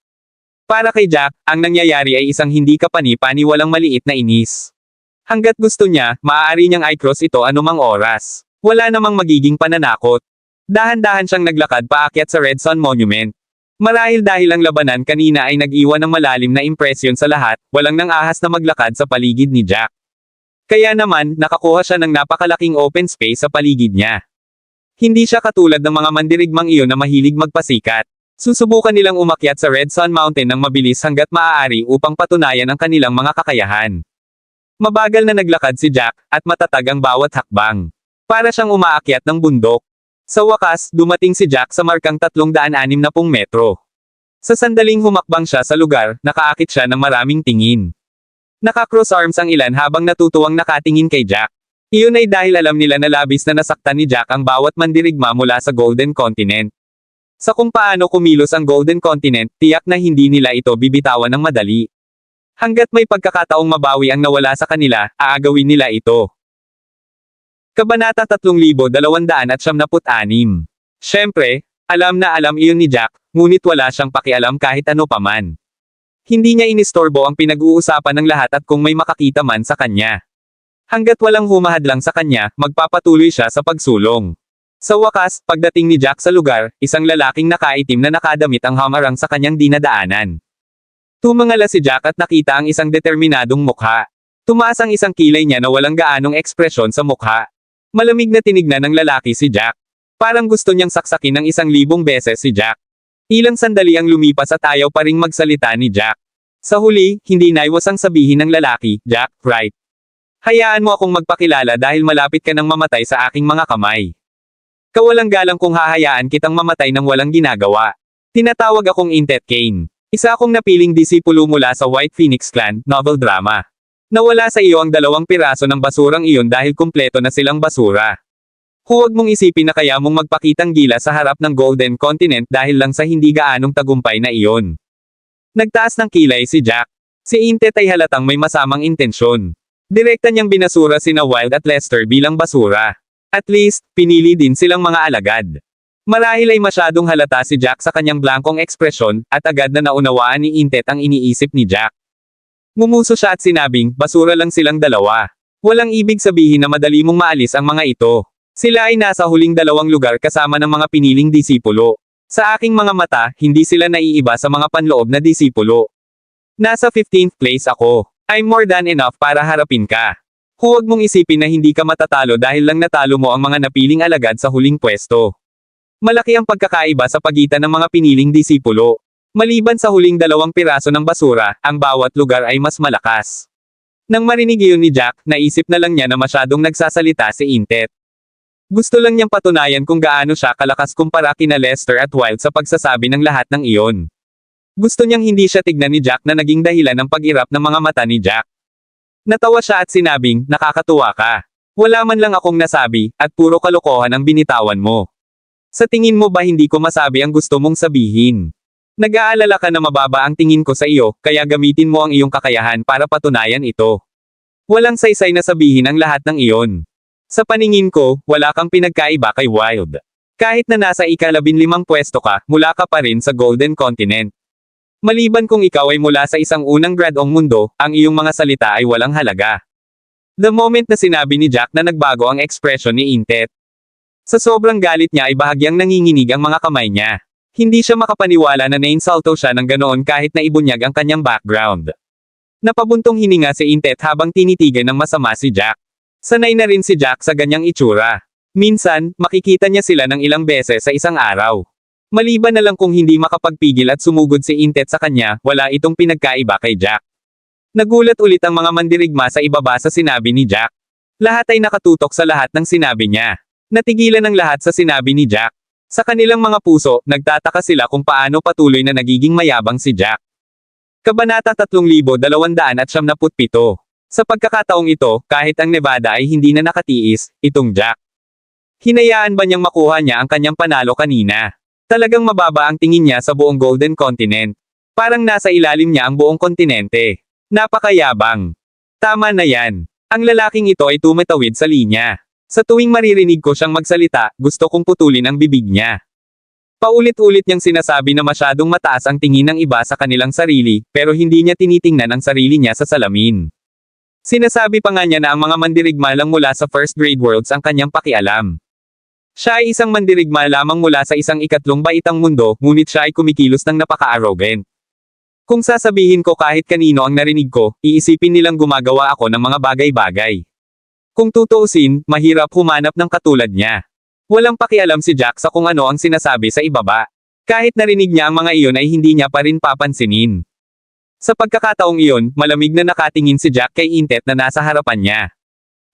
Para kay Jack, ang nangyayari ay isang hindi kapani-paniwalang maliit na inis. Hanggat gusto niya, maaari niyang i-cross ito anumang oras. Wala namang magiging pananakot. Dahan-dahan siyang naglakad paakyat sa Red Sun Monument. Marahil dahil ang labanan kanina ay nag-iwan ng malalim na impresyon sa lahat, walang nang ahas na maglakad sa paligid ni Jack. Kaya naman, nakakuha siya ng napakalaking open space sa paligid niya. Hindi siya katulad ng mga mandirigmang iyon na mahilig magpasikat. Susubukan nilang umakyat sa Red Sun Mountain ng mabilis hanggat maaari upang patunayan ang kanilang mga kakayahan. Mabagal na naglakad si Jack, at matatag ang bawat hakbang. Para siyang umaakyat ng bundok. Sa wakas, dumating si Jack sa markang 360 metro. Sa sandaling humakbang siya sa lugar, nakaakit siya ng maraming tingin. Naka-cross arms ang ilan habang natutuwang nakatingin kay Jack. Iyon ay dahil alam nila na labis na nasaktan ni Jack ang bawat mandirigma mula sa Golden Continent. Sa kung paano kumilos ang Golden Continent, tiyak na hindi nila ito bibitawan ng madali. Hanggat may pagkakataong mabawi ang nawala sa kanila, aagawin nila ito. Kabanata 3296. Siyempre, alam na alam iyon ni Jack, ngunit wala siyang pakialam kahit ano paman. Hindi niya inistorbo ang pinag-uusapan ng lahat at kung may makakita man sa kanya. Hanggat walang humahadlang sa kanya, magpapatuloy siya sa pagsulong. Sa wakas, pagdating ni Jack sa lugar, isang lalaking nakaitim na nakadamit ang hamarang sa kanyang dinadaanan. Tumangala si Jack at nakita ang isang determinadong mukha. Tumaas ang isang kilay niya na walang gaanong ekspresyon sa mukha. Malamig na tinignan ng lalaki si Jack. Parang gusto niyang saksakin ng 1,000 beses si Jack. Ilang sandali ang lumipas at ayaw pa ring magsalita ni Jack. Sa huli, hindi naiwasang sabihin ng lalaki, "Jack, right. Hayaan mo akong magpakilala dahil malapit ka nang mamatay sa aking mga kamay. Kawalang galang kung hahayaan kitang mamatay ng walang ginagawa. Tinatawag akong Intet Kane. Isa akong napiling disipulo mula sa White Phoenix Clan, novel drama. Nawala sa iyo ang 2 piraso ng basurang iyon dahil kumpleto na silang basura. Huwag mong isipin na kaya mong magpakitang gila sa harap ng Golden Continent dahil lang sa hindi gaanong tagumpay na iyon." Nagtaas ng kilay si Jack. Si Intet ay halatang may masamang intensyon. Direkta niyang binasura sina Wild at Lester bilang basura. At least, pinili din silang mga alagad. Marahil ay masyadong halata si Jack sa kanyang blankong ekspresyon, at agad na naunawaan ni Intet ang iniisip ni Jack. Ngumuso siya at sinabing, basura lang silang dalawa. Walang ibig sabihin na madali mong maalis ang mga ito. Sila ay nasa huling 2 lugar kasama ng mga piniling disipulo. Sa aking mga mata, hindi sila naiiba sa mga panloob na disipulo. Nasa 15th place ako. I'm more than enough para harapin ka. Huwag mong isipin na hindi ka matatalo dahil lang natalo mo ang mga napiling alagad sa huling pwesto. Malaki ang pagkakaiba sa pagitan ng mga piniling disipulo. Maliban sa huling 2 piraso ng basura, ang bawat lugar ay mas malakas. Nang marinig iyon ni Jack, naisip na lang niya na masyadong nagsasalita si Intet. Gusto lang niyang patunayan kung gaano siya kalakas kumpara kina Lester at Wild sa pagsasabi ng lahat ng iyon. Gusto niyang hindi siya tignan ni Jack na naging dahilan ng pag-irap ng mga mata ni Jack. Natawa siya at sinabing, "Nakakatuwa ka. Wala man lang akong nasabi, at puro kalokohan ang binitawan mo. Sa tingin mo ba hindi ko masabi ang gusto mong sabihin? Nag-aalala ka na mababa ang tingin ko sa iyo, kaya gamitin mo ang iyong kakayahan para patunayan ito. Walang saysay na sabihin ang lahat ng iyon. Sa paningin ko, wala kang pinagkaiba kay Wild. Kahit na nasa ika-15 pwesto ka, mula ka pa rin sa Golden Continent. Maliban kung ikaw ay mula sa isang unang gradong mundo, ang iyong mga salita ay walang halaga." The moment na sinabi ni Jack na nagbago ang ekspresyon ni Intet. Sa sobrang galit niya ay bahagyang nanginginig ang mga kamay niya. Hindi siya makapaniwala na nainsulto siya ng ganoon kahit na ibunyag ang kanyang background. Napabuntong hininga si Intet habang tinitigan ng masama si Jack. Sanay na rin si Jack sa ganyang itsura. Minsan, makikita niya sila ng ilang beses sa isang araw. Maliban na lang kung hindi makapagpigil at sumugod si Intet sa kanya, wala itong pinagkaiba kay Jack. Nagulat ulit ang mga mandirigma sa ibaba sa sinabi ni Jack. Lahat ay nakatutok sa lahat ng sinabi niya. Natigilan ang lahat sa sinabi ni Jack. Sa kanilang mga puso, nagtataka sila kung paano patuloy na nagiging mayabang si Jack. Kabanata 3297. Sa pagkakataong ito, kahit ang Nevada ay hindi na nakatiis, itong Jack. Hinayaan ba niyang makuha niya ang kanyang panalo kanina? Talagang mababa ang tingin niya sa buong Golden Continent. Parang nasa ilalim niya ang buong kontinente. Napakayabang. Tama na yan. Ang lalaking ito ay tumatawid sa linya. Sa tuwing maririnig ko siyang magsalita, gusto kong putulin ang bibig niya. Paulit-ulit niyang sinasabi na masyadong mataas ang tingin ng iba sa kanilang sarili, pero hindi niya tinitingnan ang sarili niya sa salamin. Sinasabi pa nga niya na ang mga mandirigma lang mula sa first grade worlds ang kanyang pakialam. Siya ay isang mandirigma lamang mula sa isang ikatlong baitang mundo, ngunit siya ay kumikilos ng napaka-arrogant. Kung sasabihin ko kahit kanino ang narinig ko, iisipin nilang gumagawa ako ng mga bagay-bagay. Kung tutuusin, mahirap humanap ng katulad niya. Walang pakialam si Jack sa kung ano ang sinasabi sa ibaba. Kahit narinig niya ang mga iyon ay hindi niya pa rin papansinin. Sa pagkakataong iyon, malamig na nakatingin si Jack kay Intet na nasa harapan niya.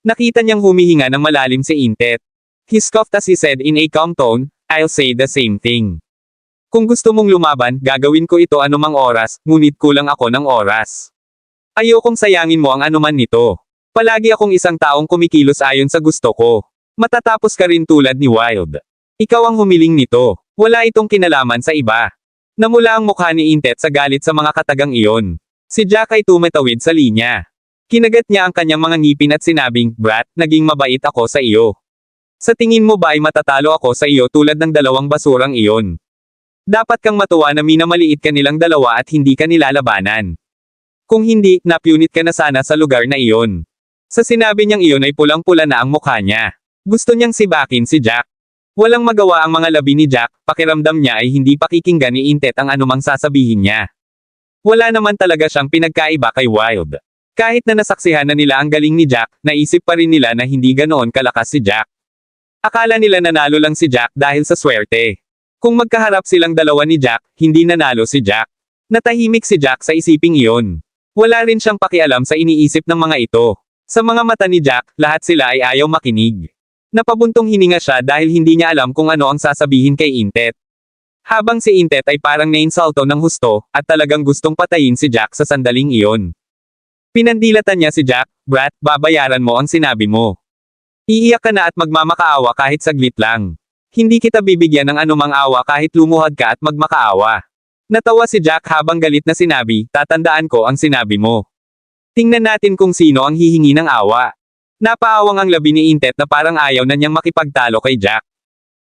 Nakita niyang humihinga ng malalim si Intet. He scoffed as he said in a calm tone, "I'll say the same thing. Kung gusto mong lumaban, gagawin ko ito anumang oras, ngunit kulang ako ng oras. Ayokong sayangin mo ang anuman nito. Palagi akong isang taong kumikilos ayon sa gusto ko. Matatapos ka rin tulad ni Wild. Ikaw ang humiling nito. Wala itong kinalaman sa iba." Namula ang mukha ni Intet sa galit sa mga katagang iyon. Si Jack ay tumatawid sa linya. Kinagat niya ang kanyang mga ngipin at sinabing, "Brat, naging mabait ako sa iyo. Sa tingin mo ba ay matatalo ako sa iyo tulad ng dalawang basurang iyon? Dapat kang matuwa na minamaliit ka nilang dalawa at hindi ka nilalabanan. Kung hindi, napunit ka na sana sa lugar na iyon." Sa sinabi niyang iyon ay pulang-pula na ang mukha niya. Gusto niyang sibakin si Jack. Walang magawa ang mga labi ni Jack, pakiramdam niya ay hindi pakikinggan ni Intet ang anumang sasabihin niya. Wala naman talaga siyang pinagkaiba kay Wild. Kahit na nasaksihan na nila ang galing ni Jack, naisip pa rin nila na hindi ganoon kalakas si Jack. Akala nila nanalo lang si Jack dahil sa swerte. Kung magkaharap silang dalawa ni Jack, hindi nanalo si Jack. Natahimik si Jack sa isiping iyon. Wala rin siyang pakialam sa iniisip ng mga ito. Sa mga mata ni Jack, lahat sila ay ayaw makinig. Napabuntong hininga siya dahil hindi niya alam kung ano ang sasabihin kay Intet. Habang si Intet ay parang nainsulto ng husto, at talagang gustong patayin si Jack sa sandaling iyon. Pinandilatan niya si Jack, "Brat, babayaran mo ang sinabi mo. Iiyak ka na at magmamakaawa kahit saglit lang. Hindi kita bibigyan ng anumang awa kahit lumuhad ka at magmakaawa." Natawa si Jack habang galit na sinabi, "Tatandaan ko ang sinabi mo. Tingnan natin kung sino ang hihingi ng awa." Napaawang ang labi ni Intet na parang ayaw na niyang makipagtalo kay Jack.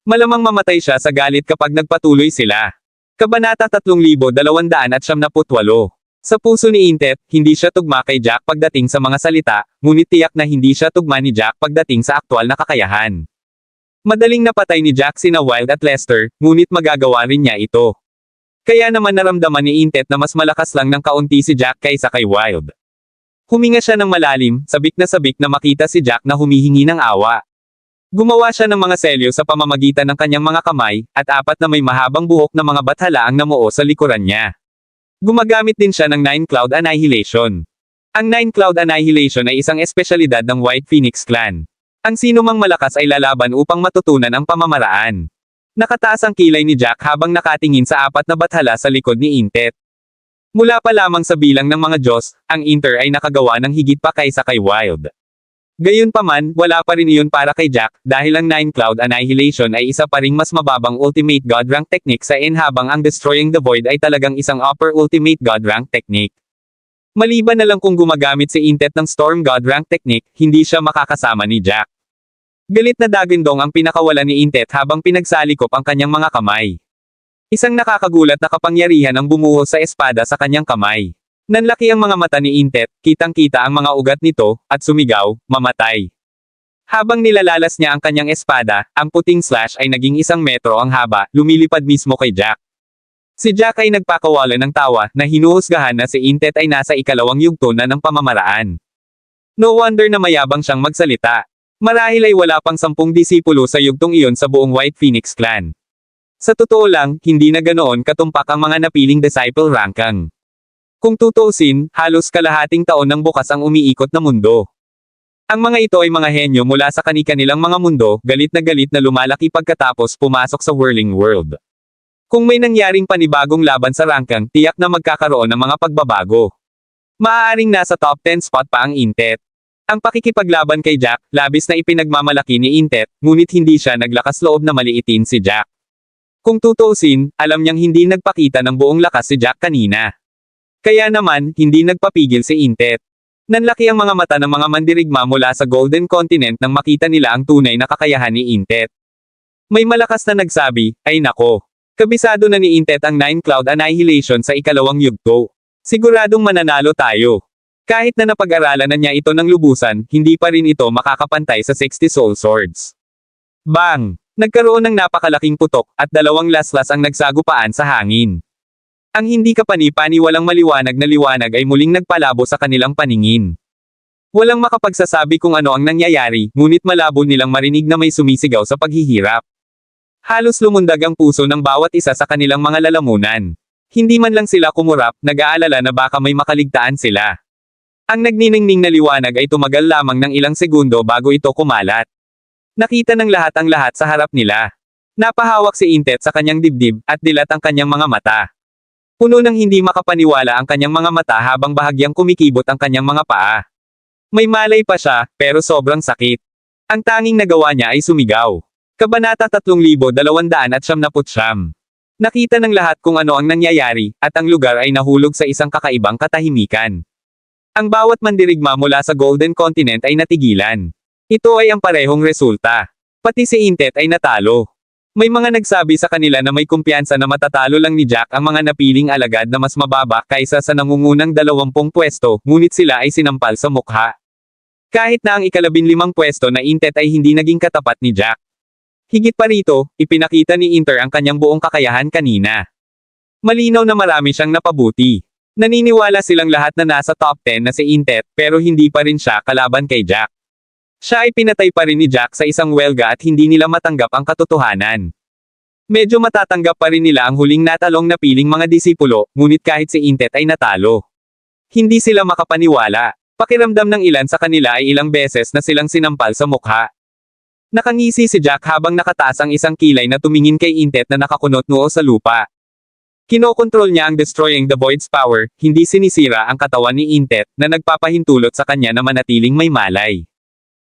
Malamang mamatay siya sa galit kapag nagpatuloy sila. Kabanata 3278. Sa puso ni Intet, hindi siya tugma kay Jack pagdating sa mga salita, ngunit tiyak na hindi siya tugma ni Jack pagdating sa aktwal na kakayahan. Madaling napatay ni Jack sina Wild at Lester, ngunit magagawa rin niya ito. Kaya naman naramdaman ni Intet na mas malakas lang ng kaunti si Jack kaysa kay Wild. Huminga siya ng malalim, sabik na makita si Jack na humihingi ng awa. Gumawa siya ng mga selyo sa pamamagitan ng kanyang mga kamay, at apat na may mahabang buhok na mga bathala ang namuo sa likuran niya. Gumagamit din siya ng Nine Cloud Annihilation. Ang Nine Cloud Annihilation ay isang espesyalidad ng White Phoenix Clan. Ang sino mang malakas ay lalaban upang matutunan ang pamamaraan. Nakataas ang kilay ni Jack habang nakatingin sa apat na bathala sa likod ni Intet. Mula pa lamang sa bilang ng mga Diyos, ang Inter ay nakagawa ng higit pa kaysa kay Wild. Gayunpaman, wala pa rin iyon para kay Jack, dahil ang Nine Cloud Annihilation ay isa pa ring mas mababang Ultimate God Rank technique sa habang ang Destroying the Void ay talagang isang Upper Ultimate God Rank technique. Maliban na lang kung gumagamit si Intet ng Storm God Rank technique, hindi siya makakasama ni Jack. Galit na dagindong ang pinakawalan ni Intet habang pinagsalikop ang kanyang mga kamay. Isang nakakagulat na kapangyarihan ang bumuhos sa espada sa kanyang kamay. Nanlaki ang mga mata ni Intet, kitang-kita ang mga ugat nito, at sumigaw, "Mamatay." Habang nilalalas niya ang kanyang espada, ang puting slash ay naging 1 metro ang haba, lumilipad mismo kay Jack. Si Jack ay nagpakawala ng tawa, na hinuhusgahan na si Intet ay nasa ikalawang yugto na ng pamamaraan. No wonder na mayabang siyang magsalita. Marahil ay wala pang 10 disipulo sa yugtong iyon sa buong White Phoenix Clan. Sa totoo lang, hindi na ganoon katumpak ang mga napiling disciple ranking. Kung tutuusin, halos kalahating taon ng bukas ang umiikot na mundo. Ang mga ito ay mga henyo mula sa kani-kanilang mga mundo, galit na lumalaki pagkatapos pumasok sa whirling world. Kung may nangyaring panibagong laban sa ranking, tiyak na magkakaroon ng mga pagbabago. Maaaring nasa top 10 spot pa ang Intet. Ang pakikipaglaban kay Jack, labis na ipinagmamalaki ni Intet, ngunit hindi siya naglakas loob na maliitin si Jack. Kung tutuusin, alam niyang hindi nagpakita ng buong lakas si Jack kanina. Kaya naman, hindi nagpapigil si Intet. Nanlaki ang mga mata ng mga mandirigma mula sa Golden Continent nang makita nila ang tunay na kakayahan ni Intet. May malakas na nagsabi, ay nako. Kabisado na ni Intet ang 9 Cloud Annihilation sa ikalawang yugto. Siguradong mananalo tayo. Kahit na napag-aralan na niya ito ng lubusan, hindi pa rin ito makakapantay sa 60 Soul Swords. Bang! Nagkaroon ng napakalaking putok, at dalawang laslas ang nagsagupaan sa hangin. Ang hindi kapani-pani walang maliwanag na liwanag ay muling nagpalabo sa kanilang paningin. Walang makapagsasabi kung ano ang nangyayari, ngunit malabo nilang marinig na may sumisigaw sa paghihirap. Halos lumundag ang puso ng bawat isa sa kanilang mga lalamunan. Hindi man lang sila kumurap, nag-aalala na baka may makaligtaan sila. Ang nagniningning na liwanag ay tumagal lamang ng ilang segundo bago ito kumalat. Nakita ng lahat ang lahat sa harap nila. Napahawak si Intet sa kanyang dibdib, at dilat ang kanyang mga mata. Puno ng hindi makapaniwala ang kanyang mga mata habang bahagyang kumikibot ang kanyang mga paa. May malay pa siya, pero sobrang sakit. Ang tanging nagawa niya ay sumigaw. Kabanata 3299. Nakita ng lahat kung ano ang nangyayari, at ang lugar ay nahulog sa isang kakaibang katahimikan. Ang bawat mandirigma mula sa Golden Continent ay natigilan. Ito ay ang parehong resulta. Pati si Intet ay natalo. May mga nagsabi sa kanila na may kumpiyansa na matatalo lang ni Jack ang mga napiling alagad na mas mababa kaysa sa nangungunang 20 pwesto, ngunit sila ay sinampal sa mukha. Kahit na ang ika-15 pwesto na Intet ay hindi naging katapat ni Jack. Higit pa rito, ipinakita ni Inter ang kanyang buong kakayahan kanina. Malinaw na marami siyang napabuti. Naniniwala silang lahat na nasa top 10 na si Intet, pero hindi pa rin siya kalaban kay Jack. Siya ay pinatay pa rin ni Jack sa isang welga at hindi nila matanggap ang katotohanan. Medyo matatanggap pa rin nila ang huling natalong napiling mga disipulo, ngunit kahit si Intet ay natalo. Hindi sila makapaniwala. Pakiramdam ng ilan sa kanila ay ilang beses na silang sinampal sa mukha. Nakangisi si Jack habang nakataas ang isang kilay na tumingin kay Intet na nakakunot noo sa lupa. Kinokontrol niya ang Destroying the Void's power, hindi sinisira ang katawan ni Intet na nagpapahintulot sa kanya na manatiling may malay.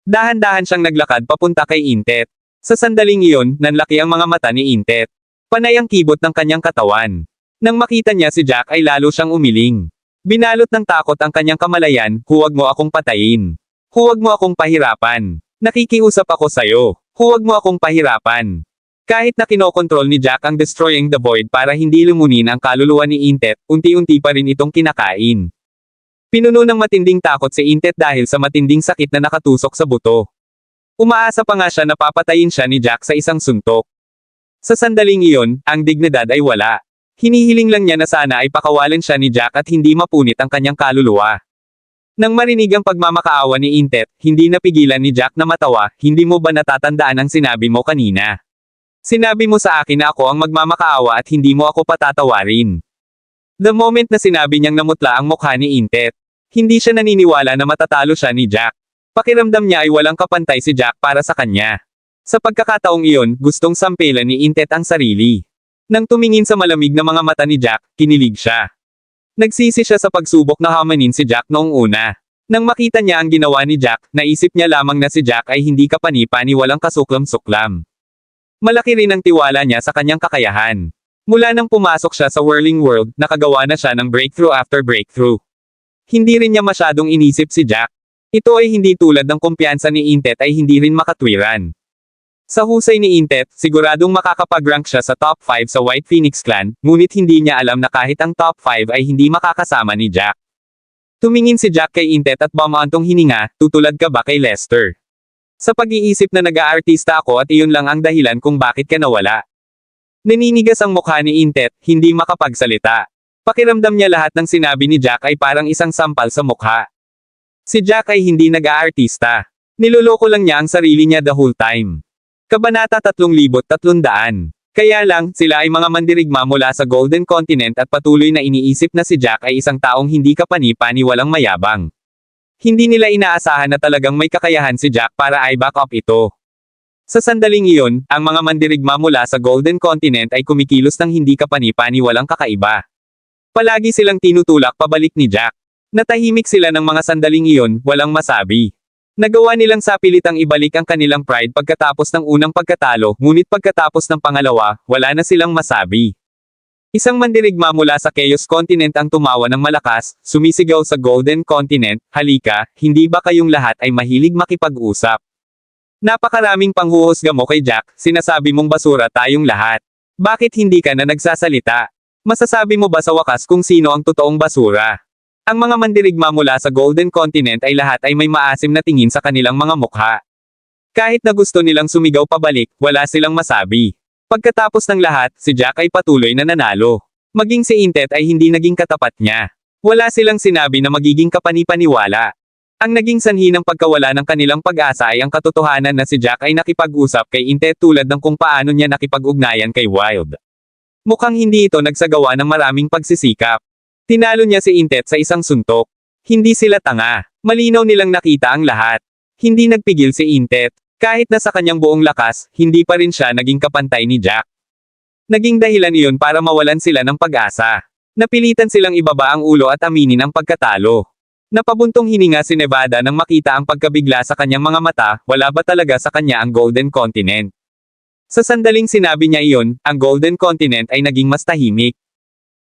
Dahan-dahan siyang naglakad papunta kay Intet. Sa sandaling iyon, nanlaki ang mga mata ni Intet. Panay ang kibot ng kanyang katawan. Nang makita niya si Jack ay lalo siyang umiling. Binalot ng takot ang kanyang kamalayan, huwag mo akong patayin. Huwag mo akong pahirapan. Nakikiusap ako sa'yo. Huwag mo akong pahirapan. Kahit na kinokontrol ni Jack ang Destroying the Void para hindi lumunin ang kaluluwa ni Intet, unti-unti pa rin itong kinakain. Pinuno ng matinding takot si Intet dahil sa matinding sakit na nakatusok sa buto. Umaasa pa nga siya na papatayin siya ni Jack sa isang suntok. Sa sandaling iyon, ang dignidad ay wala. Hinihiling lang niya na sana ay pakawalan siya ni Jack at hindi mapunit ang kanyang kaluluwa. Nang marinig ang pagmamakaawa ni Intet, hindi napigilan ni Jack na matawa, hindi mo ba natatandaan ang sinabi mo kanina? Sinabi mo sa akin na ako ang magmamakaawa at hindi mo ako patatawarin. The moment na sinabi niyang namutla ang mukha ni Intet, hindi siya naniniwala na matatalo siya ni Jack. Pakiramdam niya ay walang kapantay si Jack para sa kanya. Sa pagkakataong iyon, gustong sampelan ni Intet ang sarili. Nang tumingin sa malamig na mga mata ni Jack, kinilig siya. Nagsisi siya sa pagsubok na hamanin si Jack noong una. Nang makita niya ang ginawa ni Jack, naisip niya lamang na si Jack ay hindi kapani-pani walang kasuklam-suklam. Malaki rin ang tiwala niya sa kanyang kakayahan. Mula nang pumasok siya sa Whirling World, nakagawa na siya ng breakthrough after breakthrough. Hindi rin niya masyadong inisip si Jack. Ito ay hindi tulad ng kumpiyansa ni Intet ay hindi rin makatwiran. Sa husay ni Intet, siguradong makakapag-rank siya sa top 5 sa White Phoenix Clan, ngunit hindi niya alam na kahit ang top 5 ay hindi makakasama ni Jack. Tumingin si Jack kay Intet at bumantong hininga, tutulad ka ba kay Lester? Sa pag-iisip na nag-aartista ako at iyon lang ang dahilan kung bakit ka nawala. Naninigas ang mukha ni Intet, hindi makapagsalita. Pakiramdam niya lahat ng sinabi ni Jack ay parang isang sampal sa mukha. Si Jack ay hindi nag-aartista. Niloloko lang niya ang sarili niya the whole time. Kabanata 3300. Kaya lang, sila ay mga mandirigma mula sa Golden Continent at patuloy na iniisip na si Jack ay isang taong hindi kapani-pani walang mayabang. Hindi nila inaasahan na talagang may kakayahan si Jack para i-back up ito. Sa sandaling iyon, ang mga mandirigma mula sa Golden Continent ay kumikilos ng hindi kapani-pani walang kakaiba. Palagi silang tinutulak pabalik ni Jack. Natahimik sila ng mga sandaling iyon, walang masabi. Nagawa nilang sapilitang ibalik ang kanilang pride pagkatapos ng unang pagkatalo, ngunit pagkatapos ng pangalawa, wala na silang masabi. Isang mandirigma mula sa Chaos Continent ang tumawa ng malakas, sumisigaw sa Golden Continent, halika, hindi ba kayong lahat ay mahilig makipag-usap? Napakaraming panghuhusga mo kay Jack, sinasabi mong basura tayong lahat. Bakit hindi ka na nagsasalita? Masasabi mo ba sa wakas kung sino ang totoong basura? Ang mga mandirigma mula sa Golden Continent ay lahat ay may maasim na tingin sa kanilang mga mukha. Kahit na gusto nilang sumigaw pabalik, wala silang masabi. Pagkatapos ng lahat, si Jack ay patuloy na nanalo. Maging si Intet ay hindi naging katapat niya. Wala silang sinabi na magiging kapanipaniwala. Ang naging sanhi ng pagkawala ng kanilang pag-asa ay ang katotohanan na si Jack ay nakipag-usap kay Intet tulad ng kung paano niya nakipag-ugnayan kay Wild. Mukhang hindi ito nagsagawa ng maraming pagsisikap. Tinalo niya si Intet sa isang suntok. Hindi sila tanga. Malinaw nilang nakita ang lahat. Hindi nagpigil si Intet. Kahit na sa kanyang buong lakas, hindi pa rin siya naging kapantay ni Jack. Naging dahilan iyon para mawalan sila ng pag-asa. Napilitan silang ibaba ang ulo at aminin ang pagkatalo. Napabuntong hininga si Nevada nang makita ang pagkabigla sa kanyang mga mata, wala ba talaga sa kanya ang Golden Continent? Sa sandaling sinabi niya iyon, ang Golden Continent ay naging mas tahimik.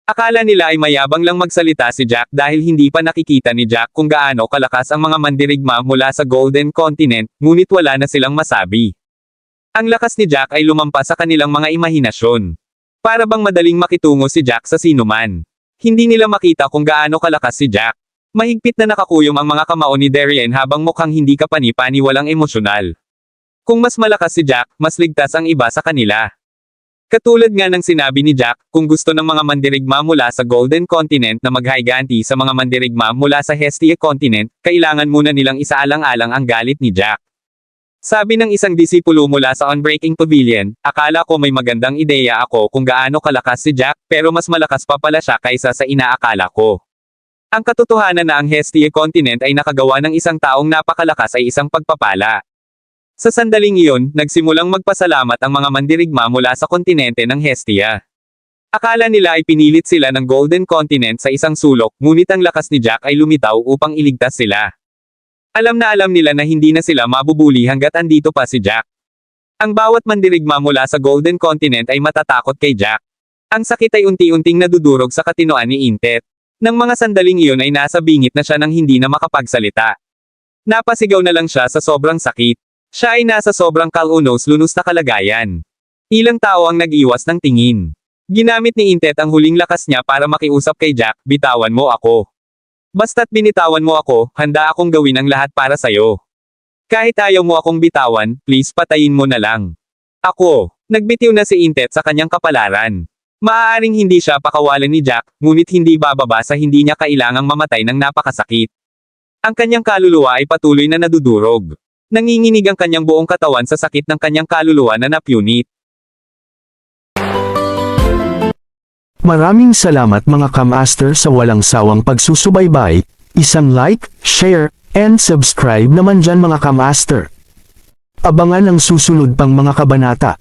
Akala nila ay mayabang lang magsalita si Jack dahil hindi pa nakikita ni Jack kung gaano kalakas ang mga mandirigma mula sa Golden Continent, ngunit wala na silang masabi. Ang lakas ni Jack ay lumampas sa kanilang mga imahinasyon. Para bang madaling makitungo si Jack sa sinuman. Hindi nila makita kung gaano kalakas si Jack. Mahigpit na nakakuyom ang mga kamao ni Darien habang mukhang hindi kapani-paniwalang emosyonal. Kung mas malakas si Jack, mas ligtas ang iba sa kanila. Katulad nga ng sinabi ni Jack, kung gusto ng mga mandirigma mula sa Golden Continent na maghaiganti sa mga mandirigma mula sa Hestia Continent, kailangan muna nilang isaalang-alang ang galit ni Jack. Sabi ng isang disipulo mula sa Unbreaking Pavilion, akala ko may magandang ideya ako kung gaano kalakas si Jack, pero mas malakas pa pala siya kaysa sa inaakala ko. Ang katotohanan na ang Hestia Continent ay nakagawa ng isang taong napakalakas ay isang pagpapala. Sa sandaling iyon, nagsimulang magpasalamat ang mga mandirigma mula sa kontinente ng Hestia. Akala nila ay pinilit sila ng Golden Continent sa isang sulok, ngunit ang lakas ni Jack ay lumitaw upang iligtas sila. Alam na alam nila na hindi na sila mabubuli hanggat andito pa si Jack. Ang bawat mandirigma mula sa Golden Continent ay matatakot kay Jack. Ang sakit ay unti-unting nadudurog sa katinoan ni Intet. Nang mga sandaling iyon ay nasa bingit na siya nang hindi na makapagsalita. Napasigaw na lang siya sa sobrang sakit. Siya ay nasa sobrang kalunos-lunos na kalagayan. Ilang tao ang nag-iwas ng tingin. Ginamit ni Intet ang huling lakas niya para makiusap kay Jack, bitawan mo ako. Basta't binitawan mo ako, handa akong gawin ang lahat para sayo. Kahit ayaw mo akong bitawan, please patayin mo na lang. Ako, nagbitiw na si Intet sa kanyang kapalaran. Maaaring hindi siya pakawalan ni Jack, ngunit hindi bababa sa hindi niya kailangang mamatay ng napakasakit. Ang kanyang kaluluwa ay patuloy na nadudurog. Nanginginig ang kanyang buong katawan sa sakit ng kanyang kaluluwa na napunit. Maraming salamat mga kamaster sa walang sawang pagsusubaybay, isang like, share, and subscribe naman dyan mga kamaster. Abangan ang susunod pang mga kabanata.